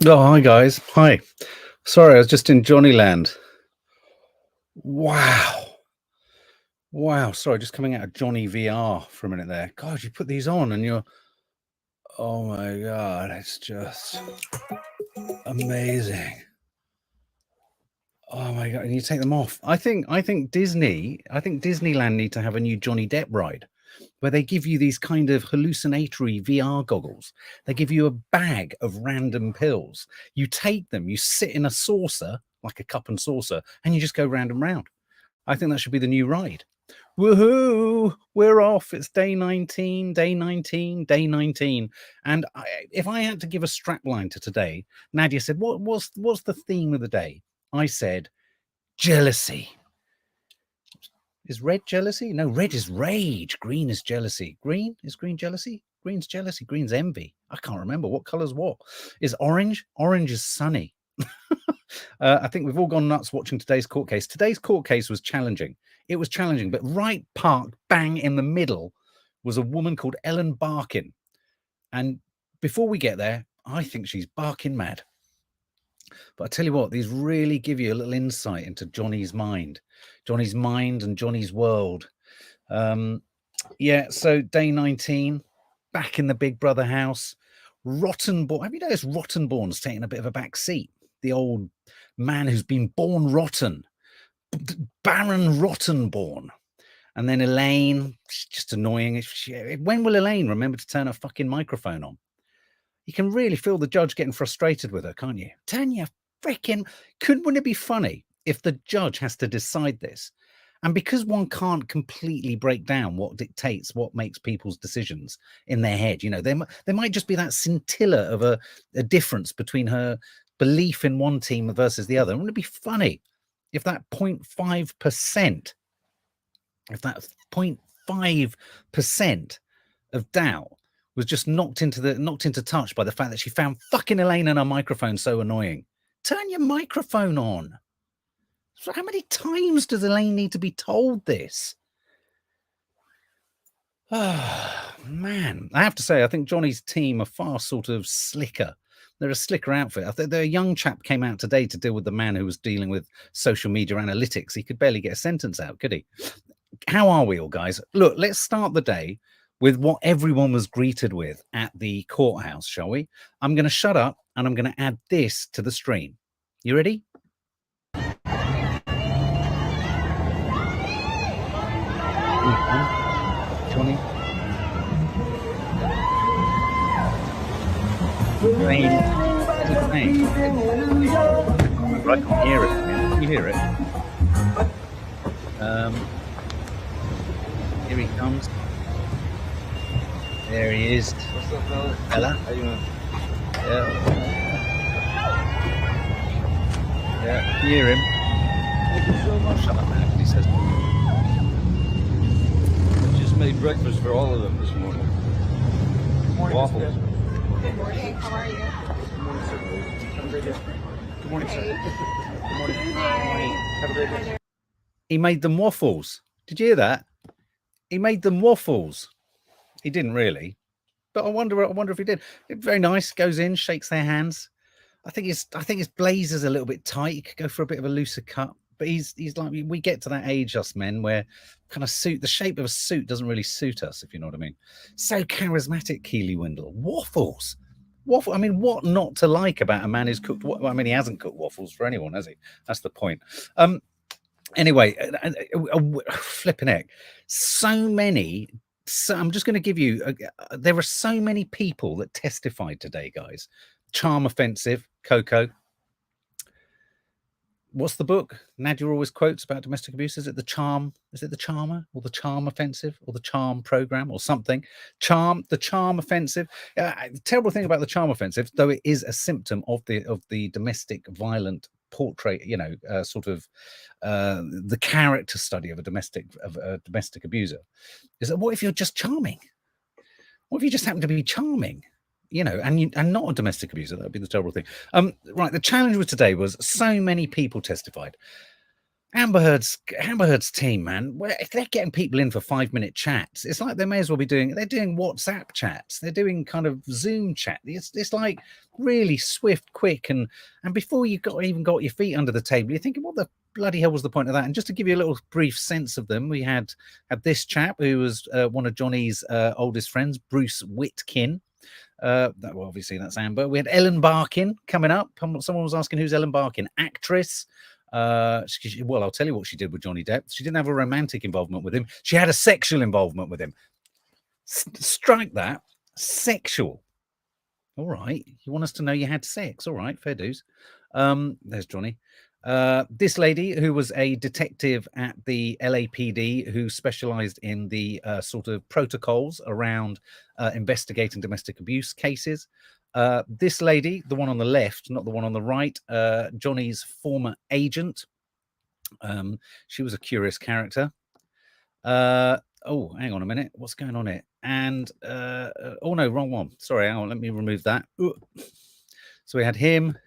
Oh, hi guys. Hi. Sorry, I was just in Johnnyland. Wow. Wow. Sorry, just coming out of Johnny VR for a minute there. God, you put these on and you're, oh my God, it's just amazing. Oh my God. And you take them off. I think Disneyland need to have a new Johnny Depp ride where they give you these kind of hallucinatory VR goggles. They give you a bag of random pills. You take them, you sit in a saucer, like a cup and saucer, and you just go round and round. I think that should be the new ride. Woohoo! We're off. It's day 19, day 19, day 19. And if I had to give a strapline to today, Nadia said, what's the theme of the day? I said, jealousy. Is red jealousy? No, red is rage. Green is jealousy. Green? Is green jealousy? Green's jealousy. Green's envy. I can't remember what colour's what. Is orange? Orange is sunny. I think we've all gone nuts watching today's court case. Today's court case was challenging. It was challenging, but right parked bang in the middle was a woman called Ellen Barkin. And before we get there, I think she's barking mad. But I tell you what, these really give you a little insight into Johnny's mind and Johnny's world. Yeah, so day 19, back in the Big Brother house. Rottenborn. Have you noticed Rottenborn's taking a bit of a back seat? The old man who's been born rotten, Baron Rottenborn. And then Elaine, just annoying. When will Elaine remember to turn her fucking microphone on? You can really feel the judge getting frustrated with her, can't you? Turn your freaking... Wouldn't it be funny if the judge has to decide this? And because one can't completely break down what dictates, what makes people's decisions in their head, you know, there might just be that scintilla of a difference between her belief in one team versus the other. Wouldn't it be funny if that 0.5%, if that 0.5% of doubt was just knocked into touch by the fact that she found fucking Elaine and her microphone so annoying? Turn your microphone on. So how many times does Elaine need to be told this? Oh, man. I have to say, I think Johnny's team are far sort of slicker. They're a slicker outfit. I think their young chap came out today to deal with the man who was dealing with social media analytics. He could barely get a sentence out, could he? How are we all, guys? Look, let's start the day with what everyone was greeted with at the courthouse, shall we? I'm going to shut up and I'm going to add this to the stream. You ready? Johnny. I can't hear it. Can you hear it? Here he comes. There he is. What's up, fella? Fella. How you doing? Yeah, I can hear him. Thank you so much. Shut up, man. He says. I just made breakfast for all of them this morning. Good morning, Waffles. Good morning. How are you? Good morning, sir. Have a great day. Good morning, sir. Good morning. Have a great day. He made them waffles. Did you hear that? He made them waffles. He didn't really, but I wonder if he did. Very nice. Goes in, shakes their hands. I think his blazer's a little bit tight. He could go for a bit of a looser cut. But he's like, we get to that age, us men, where kind of the shape of a suit doesn't really suit us, if you know what I mean. So charismatic, Keely Windle. Waffles. I mean, what not to like about a man who's cooked? I mean, he hasn't cooked waffles for anyone, has he? That's the point. Anyway, flipping heck. So I'm just going to give you, there are so many people that testified today, guys. Charm Offensive, Coco. What's the book? Nadia always quotes about domestic abuse. Is it the Charmer or the Charm Offensive or the Charm Program or something? The Charm Offensive. The terrible thing about the Charm Offensive, though it is a symptom of the domestic violent portrait, you know, sort of the character study of a domestic abuser, is that what if you're just charming? What if you just happen to be charming? You know, and not a domestic abuser? That would be the terrible thing. Right, the challenge with today was so many people testified. Amber Heard's team, man. If they're getting people in for 5-minute chats, it's like they may as well be doing. They're doing WhatsApp chats. They're doing kind of Zoom chat. It's like really swift, quick, and before you even got your feet under the table, you're thinking, what the bloody hell was the point of that? And just to give you a little brief sense of them, we had this chap who was one of Johnny's oldest friends, Bruce Witkin. Well, obviously that's Amber. We had Ellen Barkin coming up. Someone was asking who's Ellen Barkin, actress. Well, I'll tell you what she did with Johnny Depp. She didn't have a romantic involvement with him. She had a sexual involvement with him. Strike that. Sexual. All right. You want us to know you had sex. All right. Fair dues. There's Johnny. This lady who was a detective at the LAPD who specialized in the sort of protocols around investigating domestic abuse cases. This lady, the one on the left, not the one on the right, Johnny's former agent. She was a curious character. Oh, hang on a minute. What's going on here? And oh no, wrong one. Sorry, hang on. Let me remove that. Ooh. So we had him,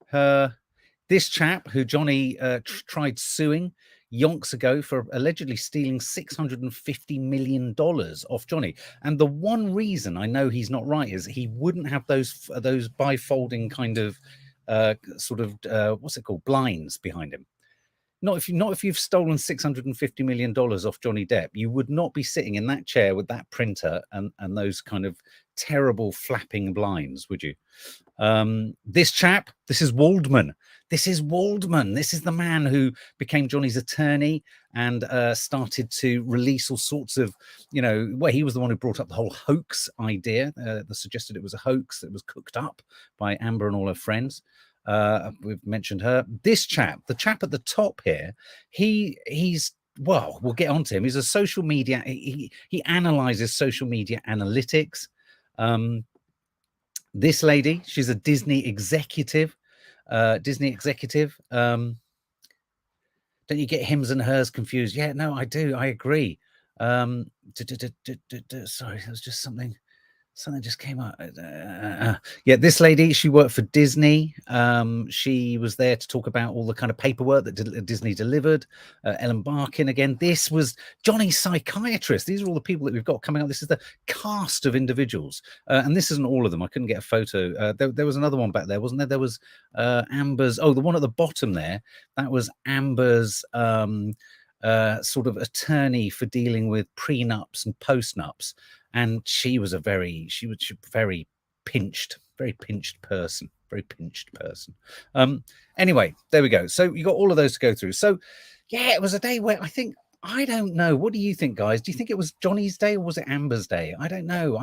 her, this chap who Johnny tried suing yonks ago for allegedly stealing $650 million off Johnny. And the one reason I know he's not right is he wouldn't have those bifolding kind of sort of what's it called, blinds behind him. Not if you've stolen $650 million off Johnny Depp, you would not be sitting in that chair with that printer and those kind of terrible flapping blinds, would you? This chap, this is Waldman. This is Waldman. This is the man who became Johnny's attorney and started to release all sorts of, well, he was the one who brought up the whole hoax idea that suggested it was a hoax that was cooked up by Amber and all her friends. We've mentioned her. This chap, the chap at the top here, he's well, we'll get on to him. He's a social media. He analyzes social media analytics. This lady, she's a Disney executive. Don't you get hims and hers confused? Yeah, no, I do. I agree. Sorry, that was just something just came up. Yeah, this lady, she worked for Disney. She was there to talk about all the kind of paperwork that Disney delivered. Ellen Barkin again. This was Johnny's psychiatrist. These are all the people that we've got coming up. This is the cast of individuals. And this isn't all of them. I couldn't get a photo. There was another one back there, wasn't there? There was Amber's. Oh, the one at the bottom there. That was Amber's sort of attorney for dealing with prenups and postnups. And she was a very pinched person, Anyway, there we go. So you got all of those to go through. So yeah, it was a day where I don't know. What do you think, guys? Do you think it was Johnny's day or was it Amber's day? I don't know.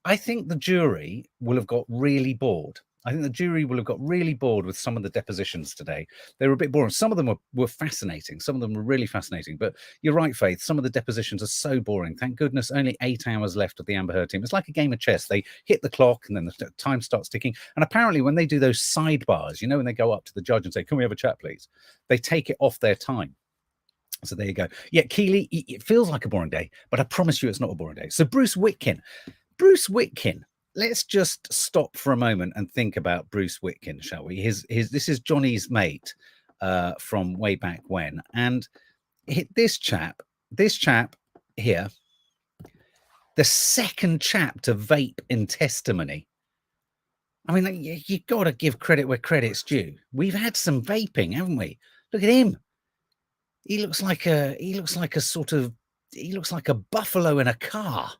I think the jury will have got really bored. I think the jury will have got really bored with some of the depositions today. They were a bit boring. Some of them were fascinating. Some of them were really fascinating. But you're right, Faith. Some of the depositions are so boring. Thank goodness only 8 hours left of the Amber Heard team. It's like a game of chess. They hit the clock and then the time starts ticking. And apparently when they do those sidebars, when they go up to the judge and say, can we have a chat, please? They take it off their time. So there you go. Yeah, Keely, it feels like a boring day, but I promise you it's not a boring day. So Bruce Witkin. Let's just stop for a moment and think about Bruce Witkin, shall we? This is Johnny's mate from way back when. And this chap here, the second chap to vape in testimony. I mean, you got to give credit where credit's due. We've had some vaping, haven't we? Look at him. He looks like a buffalo in a car.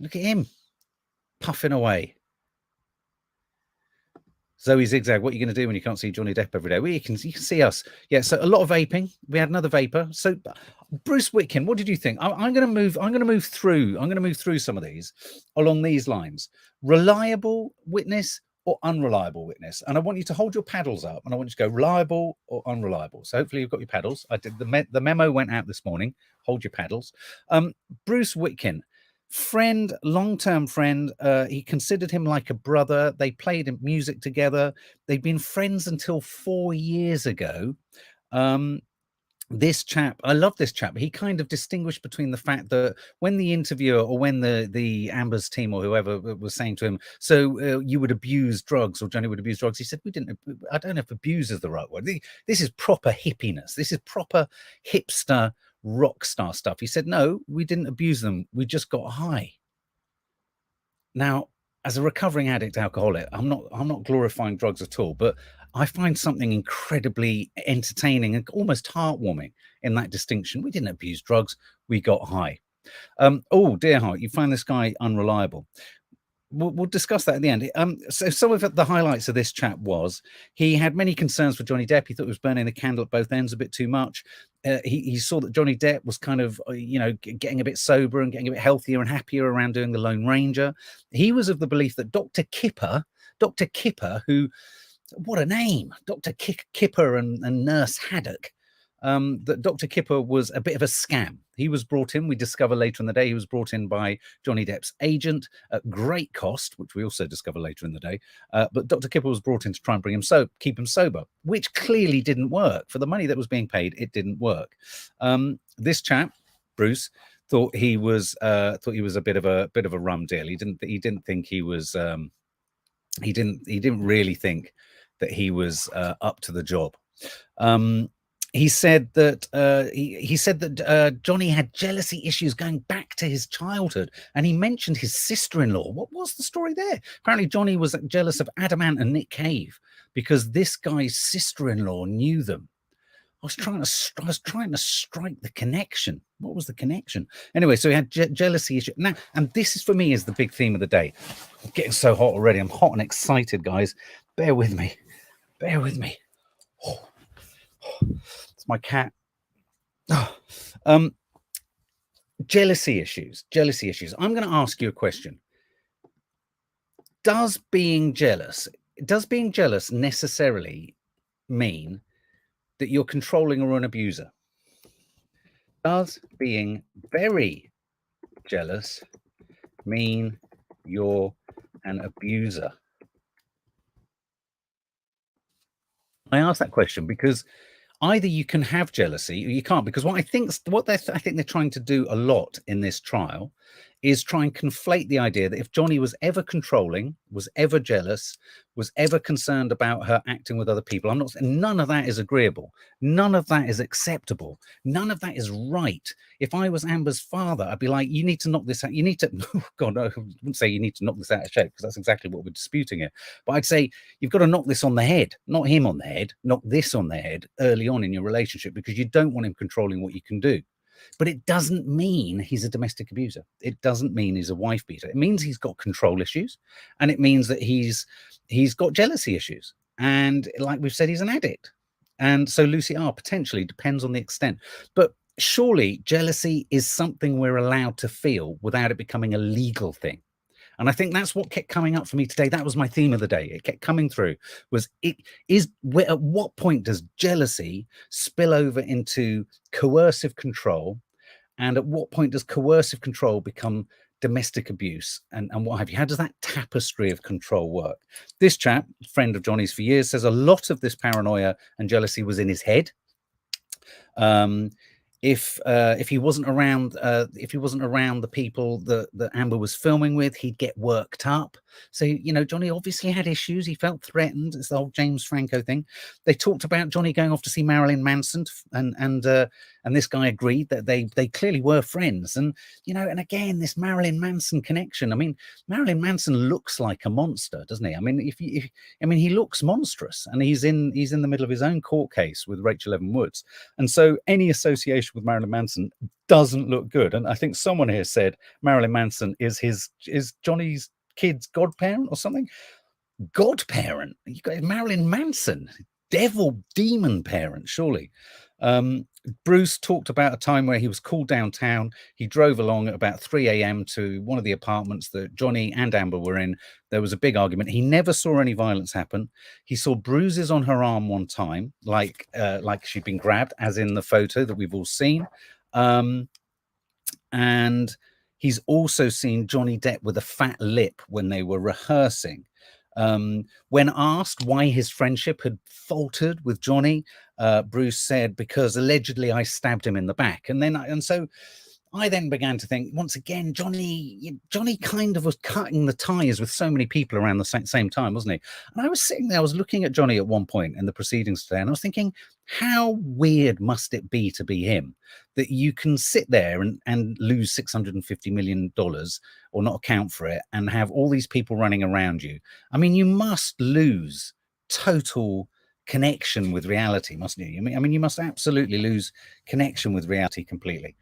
Look at him puffing away. Zoe Zigzag, what are you going to do when you can't see Johnny Depp every day? Well, you can see us. Yeah, so a lot of vaping. We had another vapor. So Bruce Witkin, what did you think? I'm going to move through some of these along these lines. Reliable witness or unreliable witness? And I want you to hold your paddles up and I want you to go reliable or unreliable. So hopefully you've got your paddles. I did the memo went out this morning. Hold your paddles. Bruce Witkin. Friend, long-term friend. He considered him like a brother. They played music together. They'd been friends until 4 years ago. this chap, I love this chap. He kind of distinguished between the fact that when the interviewer or when the Amber's team or whoever was saying to him, so you would abuse drugs or Johnny would abuse drugs, he said, we didn't. I don't know if abuse is the right word. This is proper hippiness. This is proper hipster rock star stuff. He said, no, we didn't abuse them. We just got high. Now, as a recovering addict alcoholic, I'm not glorifying drugs at all, but I find something incredibly entertaining and almost heartwarming in that distinction. We didn't abuse drugs, we got high. Oh, dear heart, you find this guy unreliable. We'll discuss that at the end. So some of the highlights of this chat was he had many concerns for Johnny Depp. He thought he was burning the candle at both ends a bit too much. He saw that Johnny Depp was kind of, getting a bit sober and getting a bit healthier and happier around doing the Lone Ranger. He was of the belief that Dr. Kipper, who, what a name, Dr. Kipper and Nurse Haddock, that Dr. Kipper was a bit of a scam. He was brought in, we discover later in the day, he was brought in by Johnny Depp's agent at great cost, which we also discover later in the day. But Dr. Kipper was brought in to try and keep him sober, which clearly didn't work. For the money that was being paid, it didn't work. This chap, Bruce, thought he was a bit of a rum deal. He didn't think he was. He didn't really think that he was up to the job. He said that Johnny had jealousy issues going back to his childhood, and he mentioned his sister-in-law. What was the story there? Apparently, Johnny was jealous of Adamant and Nick Cave because this guy's sister-in-law knew them. I was trying to strike the connection. What was the connection? Anyway, so he had jealousy issues. Now, and this is for me is the big theme of the day. I'm getting so hot already. I'm hot and excited, guys. Bear with me. Bear with me. Oh. It's my cat. Jealousy issues. I'm going to ask you a question. Does being jealous necessarily mean that you're controlling or an abuser? Does being very jealous mean you're an abuser? I ask that question because either you can have jealousy or you can't, because what I think they're trying to do a lot in this trial is try and conflate the idea that if Johnny was ever controlling, was ever jealous, was ever concerned about her acting with other people, none of that is agreeable. None of that is acceptable. None of that is right. If I was Amber's father, I'd be like, you need to knock this out. You need to, oh God, no, I wouldn't say you need to knock this out of shape because that's exactly what we're disputing here. But I'd say you've got to knock this on the head, not him on the head, knock this on the head early on in your relationship because you don't want him controlling what you can do. But it doesn't mean he's a domestic abuser. It doesn't mean he's a wife beater. It means he's got control issues, and it means that he's got jealousy issues. And like we've said, he's an addict. And so Lucy R potentially depends on the extent. But surely jealousy is something we're allowed to feel without it becoming a legal thing. And I think that's what kept coming up for me today. That was my theme of the day. It kept coming through. At what point does jealousy spill over into coercive control? And at what point does coercive control become domestic abuse and what have you? How does that tapestry of control work? This chap, friend of Johnny's for years, says a lot of this paranoia and jealousy was in his head. If he wasn't around the people that Amber was filming with, he'd get worked up. So, Johnny obviously had issues. He felt threatened. It's the whole James Franco thing. They talked about Johnny going off to see Marilyn Manson, and this guy agreed that they clearly were friends. And and again, this Marilyn Manson connection. I mean, Marilyn Manson looks like a monster, doesn't he? I mean, he looks monstrous, and he's in the middle of his own court case with Rachel Evan Woods, and so any association with Marilyn Manson doesn't look good. And I think someone here said Marilyn Manson is Johnny's kid's godparent or something. Godparent? You got Marilyn Manson, devil demon parent, surely. Bruce talked about a time where he was called downtown. He drove along at about 3 a.m. to one of the apartments that Johnny and Amber were in. There was a big argument. He never saw any violence happen. He saw bruises on her arm one time, like she'd been grabbed, as in the photo that we've all seen. And he's also seen Johnny Depp with a fat lip when they were rehearsing. When asked why his friendship had faltered with Johnny, Bruce said, because allegedly I stabbed him in the back. And so I then began to think, once again, Johnny kind of was cutting the ties with so many people around the same time, wasn't he? And I was sitting there, I was looking at Johnny at one point in the proceedings today, and I was thinking, how weird must it be to be him, that you can sit there and lose $650 million or not account for it and have all these people running around you? I mean, you must lose total connection with reality, mustn't you? I mean, you must absolutely lose connection with reality completely.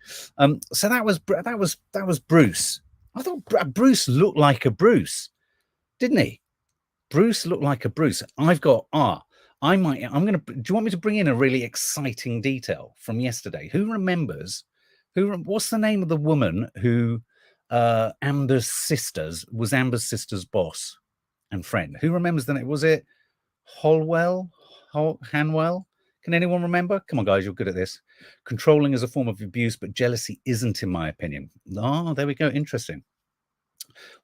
So that was Bruce. I thought Bruce looked like a Bruce, didn't he? Bruce looked like a Bruce. I'm gonna. Do you want me to bring in a really exciting detail from yesterday? Who remembers? What's the name of the woman who Amber's sister's boss and friend? Who remembers the name? Was it Hanwell? Can anyone remember? Come on, guys, you're good at this. Controlling is a form of abuse, but jealousy isn't, in my opinion. Oh, there we go. Interesting.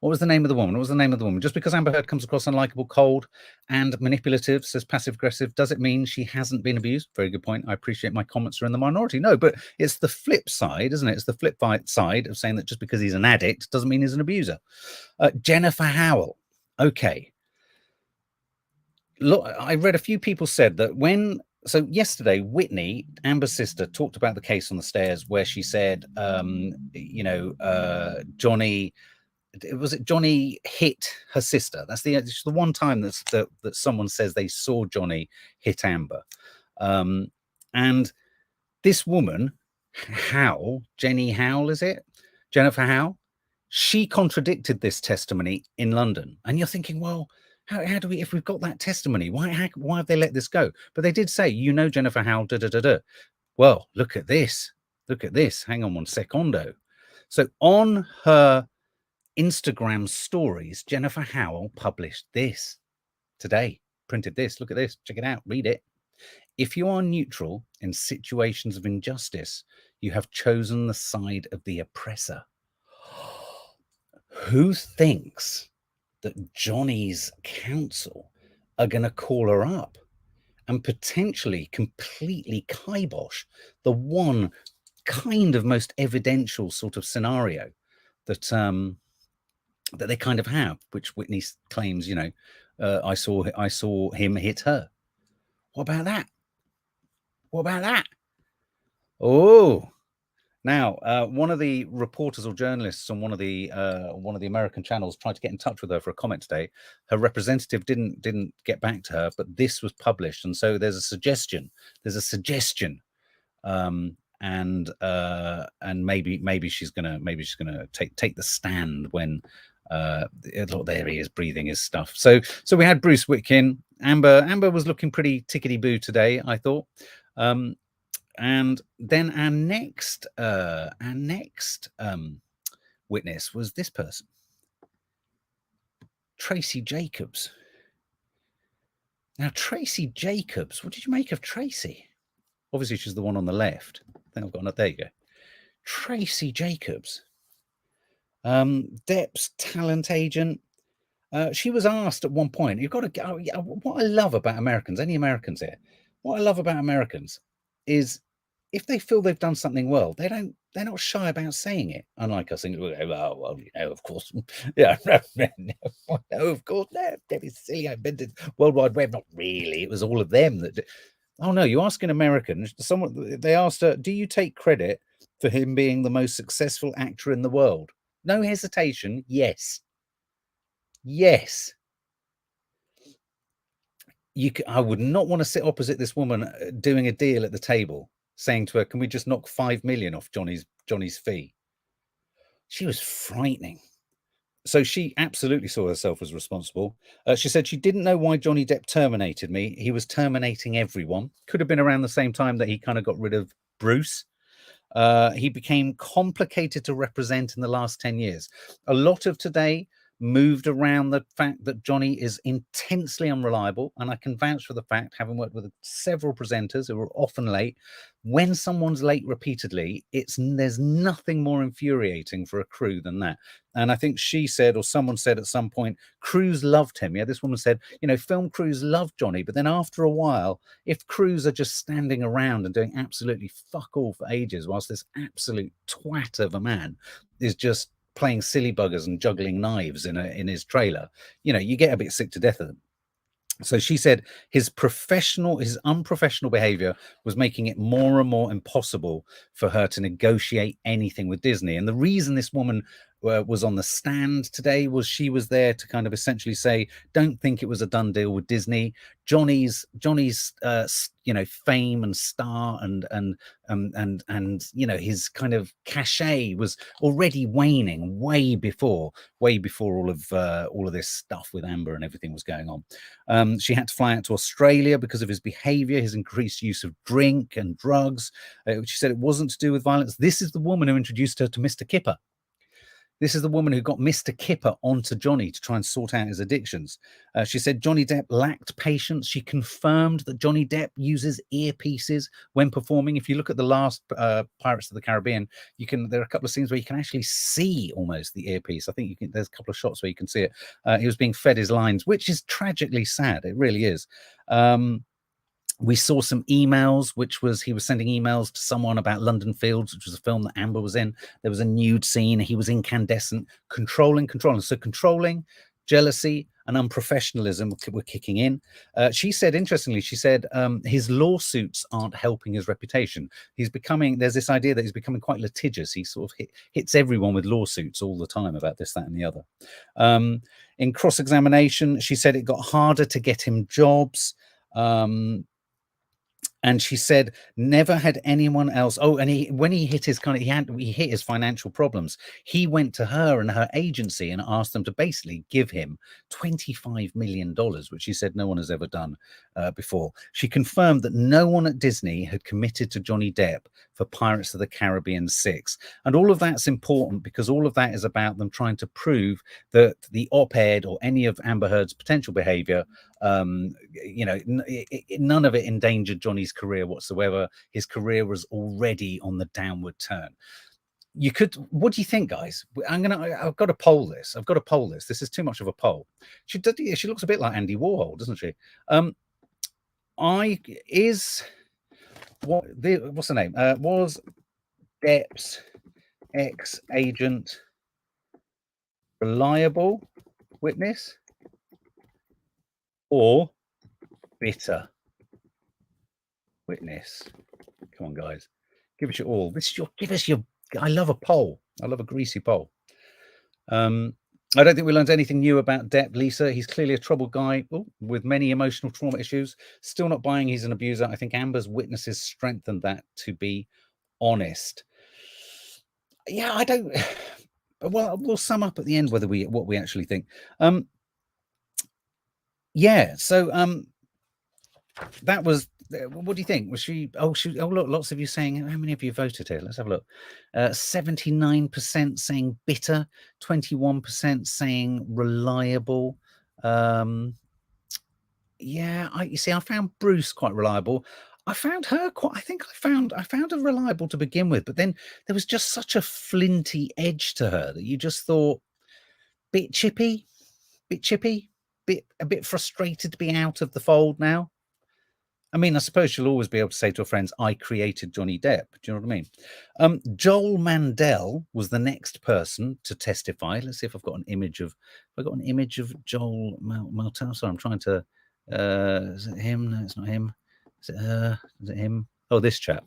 What was the name of the woman? What was the name of the woman? Just because Amber Heard comes across unlikable, cold, and manipulative, says passive aggressive, does it mean she hasn't been abused? Very good point. I appreciate my comments are in the minority. No, but it's the flip side, isn't it? It's the flip side of saying that just because he's an addict doesn't mean he's an abuser. Jennifer Howell. Okay. Look, I read a few people said that so yesterday, Whitney, Amber's sister, talked about the case on the stairs where she said, Johnny hit her sister. That's the one time that someone says they saw Johnny hit Amber. And this woman, Jennifer Howell, she contradicted this testimony in London. And you're thinking, well, how do we, if we've got that testimony, why have they let this go? But they did say, Jennifer Howell, Well, look at this. Hang on one secondo. So on her Instagram stories, Jennifer Howell published this today, printed this. Look at this. Check it out. Read it. If you are neutral in situations of injustice, you have chosen the side of the oppressor. Who thinks that Johnny's counsel are going to call her up and potentially completely kibosh the one kind of most evidential sort of scenario that that they kind of have, which Whitney claims, I saw him hit her. What about that? Oh, now one of the reporters or journalists on one of the American channels tried to get in touch with her for a comment today. Her representative didn't get back to her, but this was published, and so there's a suggestion. And maybe she's gonna take the stand when there he is breathing his stuff. So we had Bruce Witkin. Amber was looking pretty tickety boo today, I thought. And then our next witness was this person, Tracy Jacobs. Now, Tracy Jacobs, what did you make of Tracy? Obviously, she's the one on the left. I think I've got another. There you go. Tracy Jacobs, Depp's talent agent. She was asked at one point, you've got to go. What I love about Americans, any Americans here, what I love about Americans is if they feel they've done something well, they're not shy about saying it. Unlike us, of course, yeah, no, of course, no, Debbie silly, I invented World Wide Web. Not really, it was all of them that. Oh no, you ask an American, they asked her, do you take credit for him being the most successful actor in the world? No hesitation, yes. I would not want to sit opposite this woman doing a deal at the table, saying to her, can we just knock 5 million off Johnny's fee? She was frightening. So she absolutely saw herself as responsible. She said she didn't know why Johnny Depp terminated me. He was terminating everyone. Could have been around the same time that he kind of got rid of Bruce. He became complicated to represent in the last 10 years. A lot of today moved around the fact that Johnny is intensely unreliable. And I can vouch for the fact, having worked with several presenters who are often late, when someone's late repeatedly, there's nothing more infuriating for a crew than that. And I think she said, or someone said at some point, crews loved him. Yeah, this woman said, film crews loved Johnny, but then after a while, if crews are just standing around and doing absolutely fuck all for ages, whilst this absolute twat of a man is just playing silly buggers and juggling knives in his trailer, you get a bit sick to death of them. So she said his unprofessional behavior was making it more and more impossible for her to negotiate anything with Disney. And the reason this woman was on the stand today was she was there to kind of essentially say, don't think it was a done deal with Disney. Johnny's fame and star and his kind of cachet was already waning way before all of this stuff with Amber and everything was going on. She had to fly out to Australia because of his behavior, his increased use of drink and drugs. She said it wasn't to do with violence. This is the woman who introduced her to Mr. Kipper. This is the woman who got Mr. Kipper onto Johnny to try and sort out his addictions. She said Johnny Depp lacked patience. She confirmed that Johnny Depp uses earpieces when performing. If you look at the last Pirates of the Caribbean, there are a couple of scenes where you can actually see almost the earpiece. I think there's a couple of shots where you can see it. He was being fed his lines, which is tragically sad. It really is. We saw some emails, he was sending emails to someone about London Fields, which was a film that Amber was in. There was a nude scene. He was incandescent, controlling. So controlling, jealousy, and unprofessionalism were kicking in. Interestingly, she said his lawsuits aren't helping his reputation. There's this idea that he's becoming quite litigious. He sort of hits everyone with lawsuits all the time about this, that, and the other. In cross-examination, she said it got harder to get him jobs. And she said, never had anyone else. Oh, and when he hit his he hit his financial problems. He went to her and her agency and asked them to basically give him $25 million, which she said no one has ever done before. She confirmed that no one at Disney had committed to Johnny Depp for Pirates of the Caribbean 6. And all of that's important because all of that is about them trying to prove that the op-ed or any of Amber Heard's potential behavior, none of it endangered Johnny's career whatsoever. His career was already on the downward turn. What do you think, guys? I've got to poll this. This is too much of a poll. She looks a bit like Andy Warhol, doesn't she? What's the name? Was Depp's ex-agent reliable witness or bitter witness? Come on, guys, give us your all. I love a poll. I love a greasy poll. I don't think we learned anything new about Depp, Lisa. He's clearly a troubled guy with many emotional trauma issues. Still not buying he's an abuser. I think Amber's witnesses strengthened that, to be honest. Yeah, I don't. Well, we'll sum up at the end what we actually think. Yeah. So that was. What do you think? Was she? Oh, look, lots of you saying. How many of you voted here? Let's have a look. 79% saying bitter, 21% saying reliable. Yeah, I found Bruce quite reliable. I found her quite. I found her reliable to begin with, but then there was just such a flinty edge to her that you just thought, bit chippy, a bit frustrated to be out of the fold now. I mean, I suppose she'll always be able to say to her friends, I created Johnny Depp. Do you know what I mean? Joel Mandel was the next person to testify. Let's see if I've got an image of Joel Mandel. Sorry, I'm trying to, is it him? No, it's not him. Is it her? Is it him? Oh, this chap.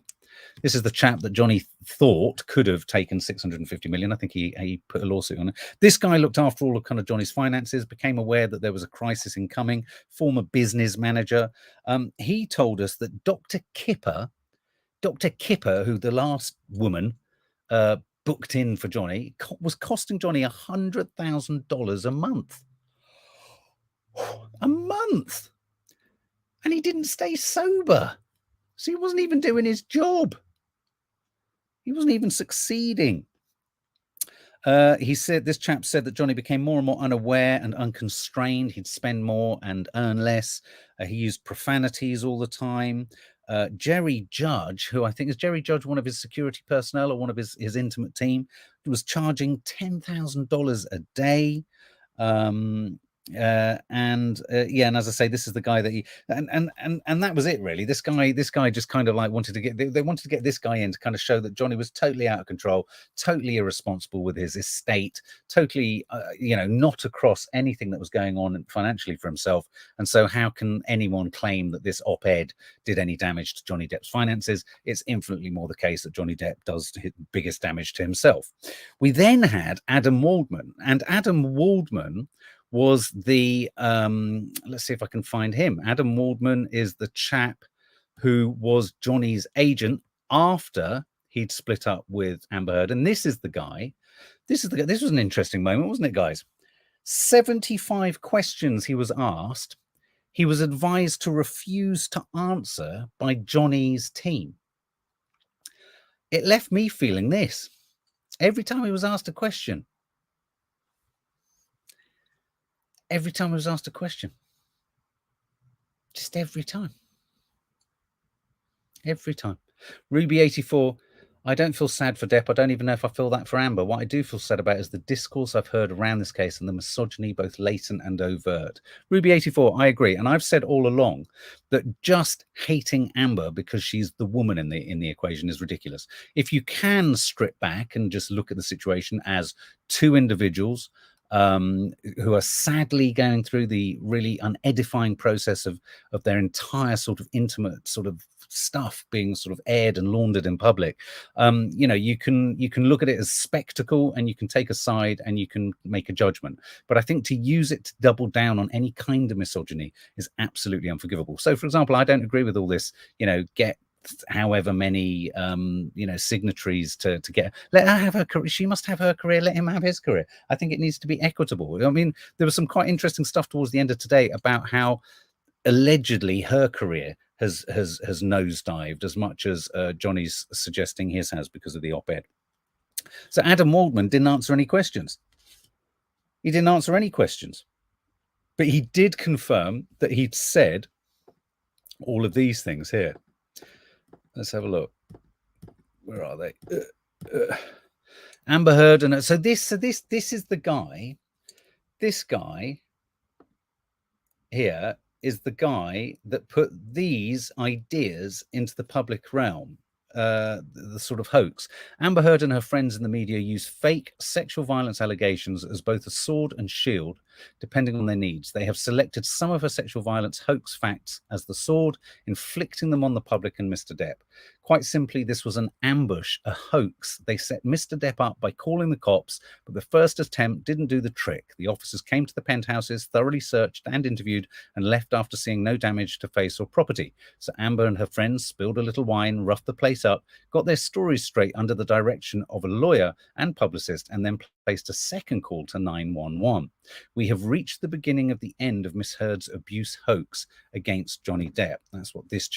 This is the chap that Johnny thought could have taken 650 million. I think he put a lawsuit on it. This guy looked after all of kind of Johnny's finances, became aware that there was a crisis incoming, former business manager. He told us that Dr. Kipper, who the last woman booked in for Johnny, was costing Johnny $100,000 a month. A month! And he didn't stay sober. So he wasn't even doing his job. He wasn't even succeeding. He said, this chap said that Johnny became more and more unaware and unconstrained. He'd spend more and earn less. He used profanities all the time. Jerry Judge, who I think is Jerry Judge, one of his security personnel or one of his intimate team, was charging $10,000 a day. Yeah, and as I say, this is the guy that he and that was it really. This guy just kind of like wanted to get, they wanted to get this guy in to kind of show that Johnny was totally out of control, totally irresponsible with his estate, totally not across anything that was going on financially for himself. And so how can anyone claim that this op-ed did any damage to Johnny Depp's finances? It's infinitely more the case that Johnny Depp does his biggest damage to himself. We then had Adam Waldman, and Adam Waldman was the let's see if I can find him. Adam Waldman is the chap who was Johnny's agent after he'd split up with Amber Heard. And this is the guy. This was an interesting moment, wasn't it, guys? 75 questions he was asked. He was advised to refuse to answer by Johnny's team. It left me feeling this. Every time he was asked a question, just every time. Ruby 84, I don't feel sad for Depp. I don't even know if I feel that for Amber. What I do feel sad about is the discourse I've heard around this case and the misogyny, both latent and overt. Ruby 84, I agree. And I've said all along that just hating Amber because she's the woman in the equation is ridiculous. If you can strip back and just look at the situation as two individuals who are sadly going through the really unedifying process of their entire sort of intimate sort of stuff being sort of aired and laundered in public, you can look at it as spectacle and you can take a side and you can make a judgment. But I think to use it to double down on any kind of misogyny is absolutely unforgivable. So, for example, I don't agree with all this, get however many signatories to get, let her have her career, she must have her career, let him have his career. I think it needs to be equitable. I mean, there was some quite interesting stuff towards the end of today about how allegedly her career has nosedived as much as Johnny's suggesting his has because of the op-ed. So Adam Waldman didn't answer any questions. He didn't answer any questions, but he did confirm that he'd said all of these things here. Let's have a look. Where are they? Amber Heard, and so this is the guy. This guy here is the guy that put these ideas into the public realm. The sort of hoax. Amber Heard and her friends in the media use fake sexual violence allegations as both a sword and shield, depending on their needs. They have selected some of her sexual violence hoax facts as the sword, inflicting them on the public and Mr. Depp. Quite simply, this was an ambush, a hoax. They set Mr. Depp up by calling the cops, but the first attempt didn't do the trick. The officers came to the penthouses, thoroughly searched and interviewed, and left after seeing no damage to face or property. So Amber and her friends spilled a little wine, roughed the place up, got their stories straight under the direction of a lawyer and publicist, and then placed a second call to 911. We have reached the beginning of the end of Miss Heard's abuse hoax against Johnny Depp. That's what this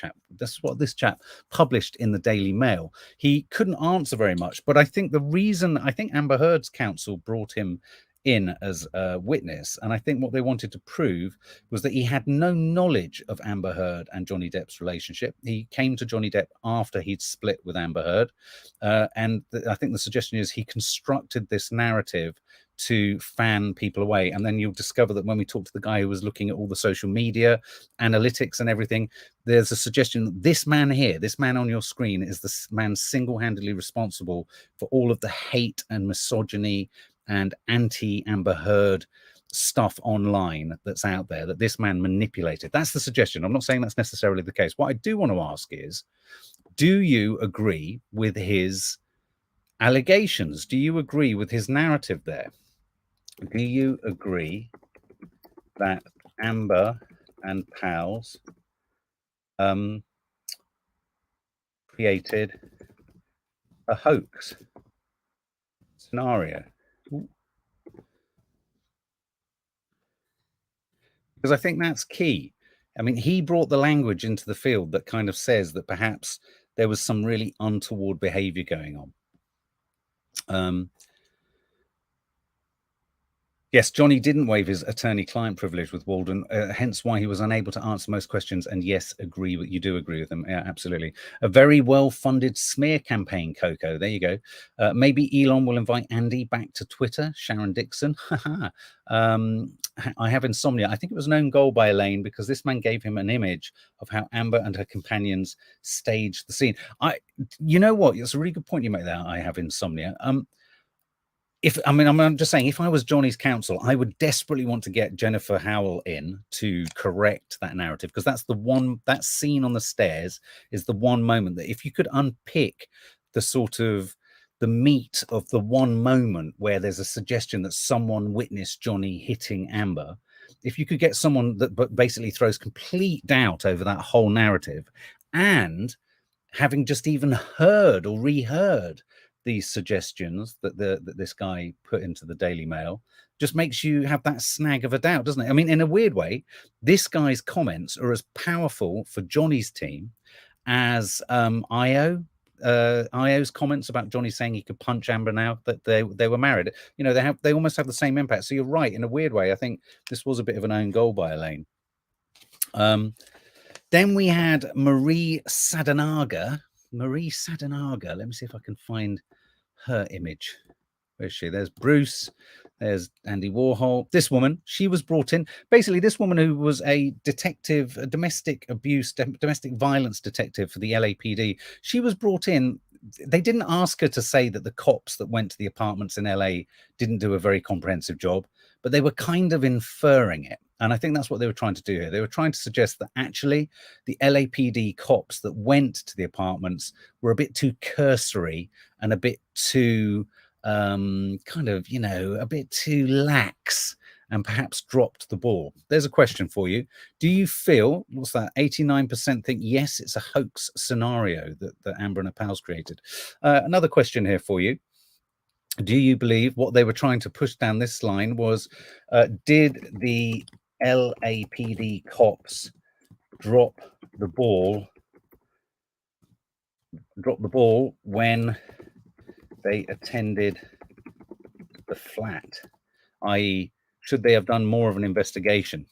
chap published in the Daily Mail. He couldn't answer very much, but I think Amber Heard's counsel brought him in as a witness, and I think what they wanted to prove was that he had no knowledge of Amber Heard and Johnny Depp's relationship. He came to Johnny Depp after he'd split with Amber Heard, and I think the suggestion is he constructed this narrative to fan people away. And then you'll discover that when we talk to the guy who was looking at all the social media analytics and everything, there's a suggestion that this man here, this man on your screen, is the man single-handedly responsible for all of the hate and misogyny and anti-Amber Heard stuff online that's out there, that this man manipulated. That's the suggestion. I'm not saying that's necessarily the case. What I do want to ask is, do you agree with his allegations? Do you agree with his narrative there? Do you agree that Amber and pals created a hoax scenario? Because I think that's key. I mean, he brought the language into the field that kind of says that perhaps there was some really untoward behavior going on. Yes, Johnny didn't waive his attorney-client privilege with Walden, hence why he was unable to answer most questions. And yes, you do agree with them. Yeah, absolutely. A very well-funded smear campaign, Coco. There you go. Maybe Elon will invite Andy back to Twitter. Sharon Dixon. I have insomnia. I think it was an own goal by Elaine because this man gave him an image of how Amber and her companions staged the scene. You know what? It's a really good point you make there. I have insomnia. I'm just saying, if I was Johnny's counsel, I would desperately want to get Jennifer Howell in to correct that narrative, because that's the one, that scene on the stairs is the one moment that if you could unpick the sort of the meat of the one moment where there's a suggestion that someone witnessed Johnny hitting Amber, if you could get someone that basically throws complete doubt over that whole narrative, and having just even heard or reheard these suggestions that this guy put into the Daily Mail, just makes you have that snag of a doubt, doesn't it? I mean, in a weird way, this guy's comments are as powerful for Johnny's team as IO's comments about Johnny saying he could punch Amber now that they were married. You know, they almost have the same impact. So you're right, in a weird way. I think this was a bit of an own goal by Elaine. Then we had Marie Sadanaga. Let me see if I can find her image. Where is she? There's Bruce. There's Andy Warhol. This woman, she was brought in. Basically, this woman who was a detective, a domestic abuse, domestic violence detective for the LAPD. She was brought in. They didn't ask her to say that the cops that went to the apartments in LA didn't do a very comprehensive job, but they were kind of inferring it. And I think that's what they were trying to do here. They were trying to suggest that actually the LAPD cops that went to the apartments were a bit too cursory and a bit too kind of, you know, a bit too lax, and perhaps dropped the ball. There's a question for you. Do you feel, what's that, 89% think yes, it's a hoax scenario that Amber and her pals created? Another question here for you. Do you believe what they were trying to push down this line was, did the LAPD cops drop the ball when they attended the flat, i.e., should they have done more of an investigation?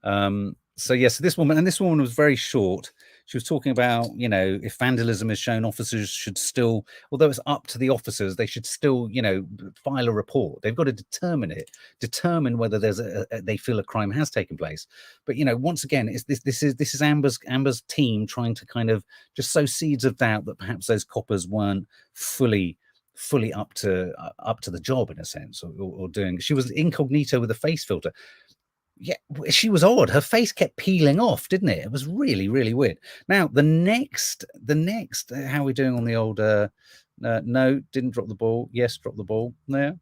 So yes, this woman was very short. She was talking about, you know, if vandalism is shown, officers should still, although it's up to the officers, they should still, you know, file a report. They've got to determine whether there's they feel a crime has taken place. But, you know, once again, this is Amber's team trying to kind of just sow seeds of doubt that perhaps those coppers weren't fully up to the job, in a sense, or doing. She was incognito with a face filter. Yeah, she was odd. Her face kept peeling off, didn't it? It was really, really weird. Now, the next, how are we doing on the old, no, didn't drop the ball. Yes, drop the ball. There.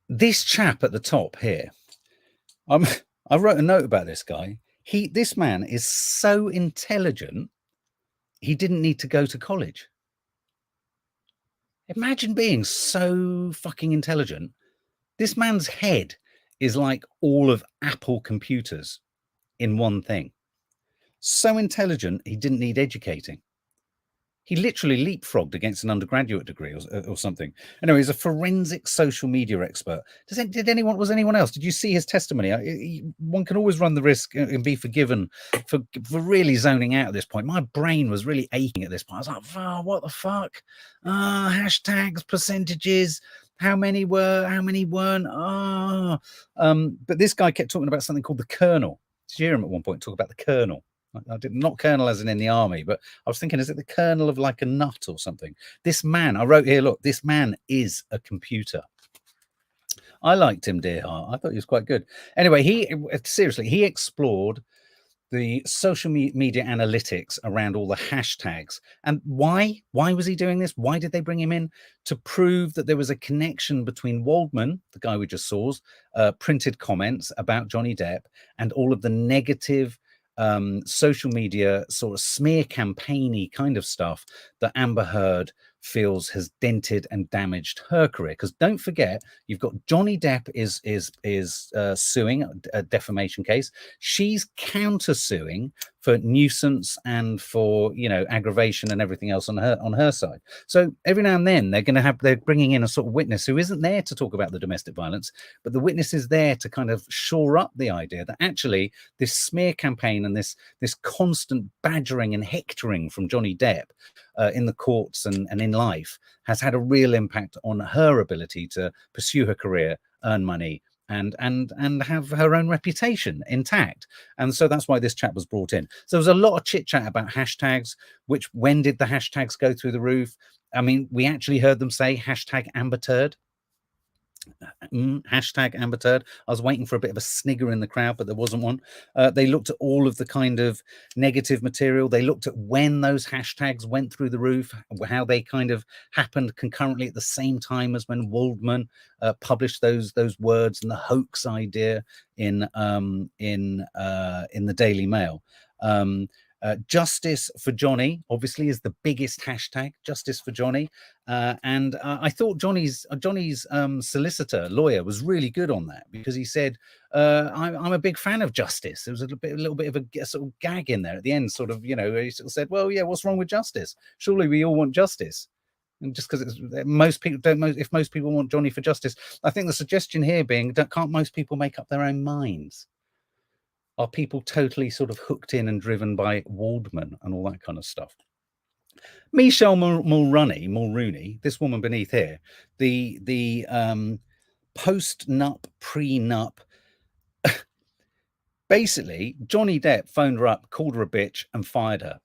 This chap at the top here, I wrote a note about this guy. This man is so intelligent, he didn't need to go to college. Imagine being so fucking intelligent. This man's head is like all of Apple computers in one thing. So intelligent, he didn't need educating. He literally leapfrogged against an undergraduate degree or something. Anyway, he's a forensic social media expert. Was anyone else? Did you see his testimony? One can always run the risk and be forgiven for really zoning out at this point. My brain was really aching at this point. I was like, oh, what the fuck? Hashtags, percentages, how many were, how many weren't? But this guy kept talking about something called the kernel. Did you hear him at one point talk about the kernel? I did not kernel as in the army, but I was thinking, is it the kernel of like a nut or something? This man, I wrote here, look, this man is a computer. I liked him, dear heart. I thought he was quite good. Anyway, he explored the social media analytics around all the hashtags. And why was he doing this? Why did they bring him in? To prove that there was a connection between Waldman, the guy we just saw's, printed comments about Johnny Depp, and all of the negative social media sort of smear campaigny kind of stuff that Amber Heard feels has dented and damaged her career. Because don't forget, you've got Johnny Depp is suing a defamation case. She's countersuing for nuisance and for, you know, aggravation and everything else on her side. So every now and then they're bringing in a sort of witness who isn't there to talk about the domestic violence, but the witness is there to kind of shore up the idea that actually this smear campaign and this constant badgering and hectoring from Johnny Depp in the courts and in life has had a real impact on her ability to pursue her career, earn money, and have her own reputation intact. And so that's why this chap was brought in. So there was a lot of chit chat about hashtags, when did the hashtags go through the roof? I mean, we actually heard them say hashtag Amber Turd. Hashtag Amber Turd. I was waiting for a bit of a snigger in the crowd, but there wasn't one. They looked at all of the kind of negative material. They looked at when those hashtags went through the roof, how they kind of happened concurrently at the same time as when Waldman published those words and the hoax idea in the Daily Mail. Justice for Johnny obviously is the biggest hashtag, justice for Johnny. And I thought Johnny's lawyer was really good on that, because he said, I'm a big fan of justice. There was a little bit of a sort of gag in there at the end, sort of, you know, he sort of said, well, yeah, what's wrong with justice? Surely we all want justice. And just because most people don't, if most people want Johnny for justice, I think the suggestion here being, can't most people make up their own minds? Are people totally sort of hooked in and driven by Waldman and all that kind of stuff? Michelle Mulrooney, this woman beneath here, the post-nup, pre-nup, basically Johnny Depp phoned her up, called her a bitch, and fired her.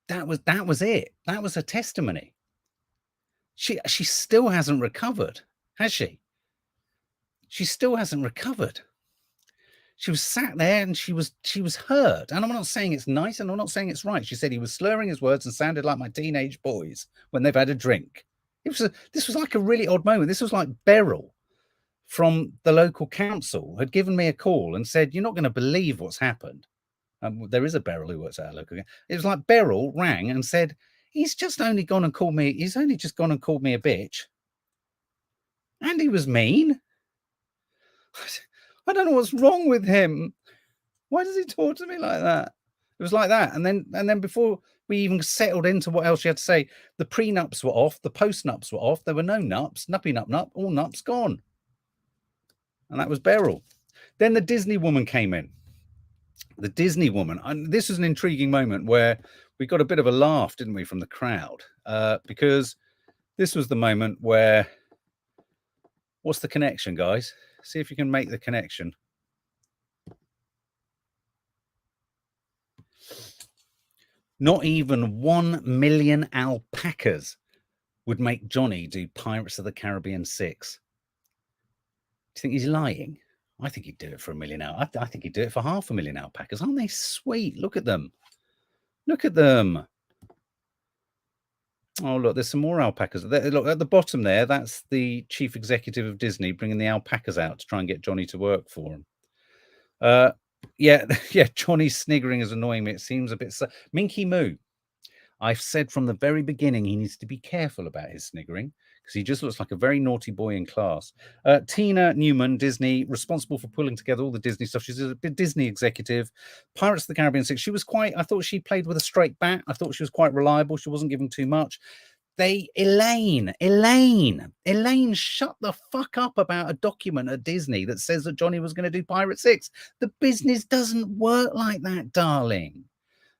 That was it. That was her testimony. She still hasn't recovered, has she? She still hasn't recovered. She was sat there and she was hurt. And I'm not saying it's nice and I'm not saying it's right. She said he was slurring his words and sounded like my teenage boys when they've had a drink. This was like a really odd moment. This was like Beryl from the local council had given me a call and said, you're not going to believe what's happened. There is a Beryl who works at our local. It was like Beryl rang and said, he's only just gone and called me a bitch. And he was mean. I don't know what's wrong with him. Why does he talk to me like that? It was like that. And then before we even settled into what else she had to say, the prenups were off, the post-nups were off. There were no nups, nuppy nup, all nups gone. And that was Beryl. Then the Disney woman came in. The Disney woman. And this was an intriguing moment where we got a bit of a laugh, didn't we, from the crowd? Because this was the moment where, what's the connection, guys? See if you can make the connection. Not even 1 million alpacas would make Johnny do Pirates of the Caribbean 6. Do you think he's lying? I think he'd do it for 1 million. I think he'd do it for 500,000 alpacas. Aren't they sweet? Look at them. Look at them. Oh, look, there's some more alpacas. Look, at the bottom there, that's the chief executive of Disney bringing the alpacas out to try and get Johnny to work for him. Yeah, Johnny's sniggering is annoying me. It seems a bit... Minky Moo. I've said from the very beginning he needs to be careful about his sniggering because he just looks like a very naughty boy in class. Tina Newman, Disney, responsible for pulling together all the Disney stuff. She's a Disney executive. Pirates of the Caribbean 6. She was I thought she played with a straight bat. I thought she was quite reliable. She wasn't giving too much. Elaine, shut the fuck up about a document at Disney that says that Johnny was going to do Pirate 6. The business doesn't work like that, darling.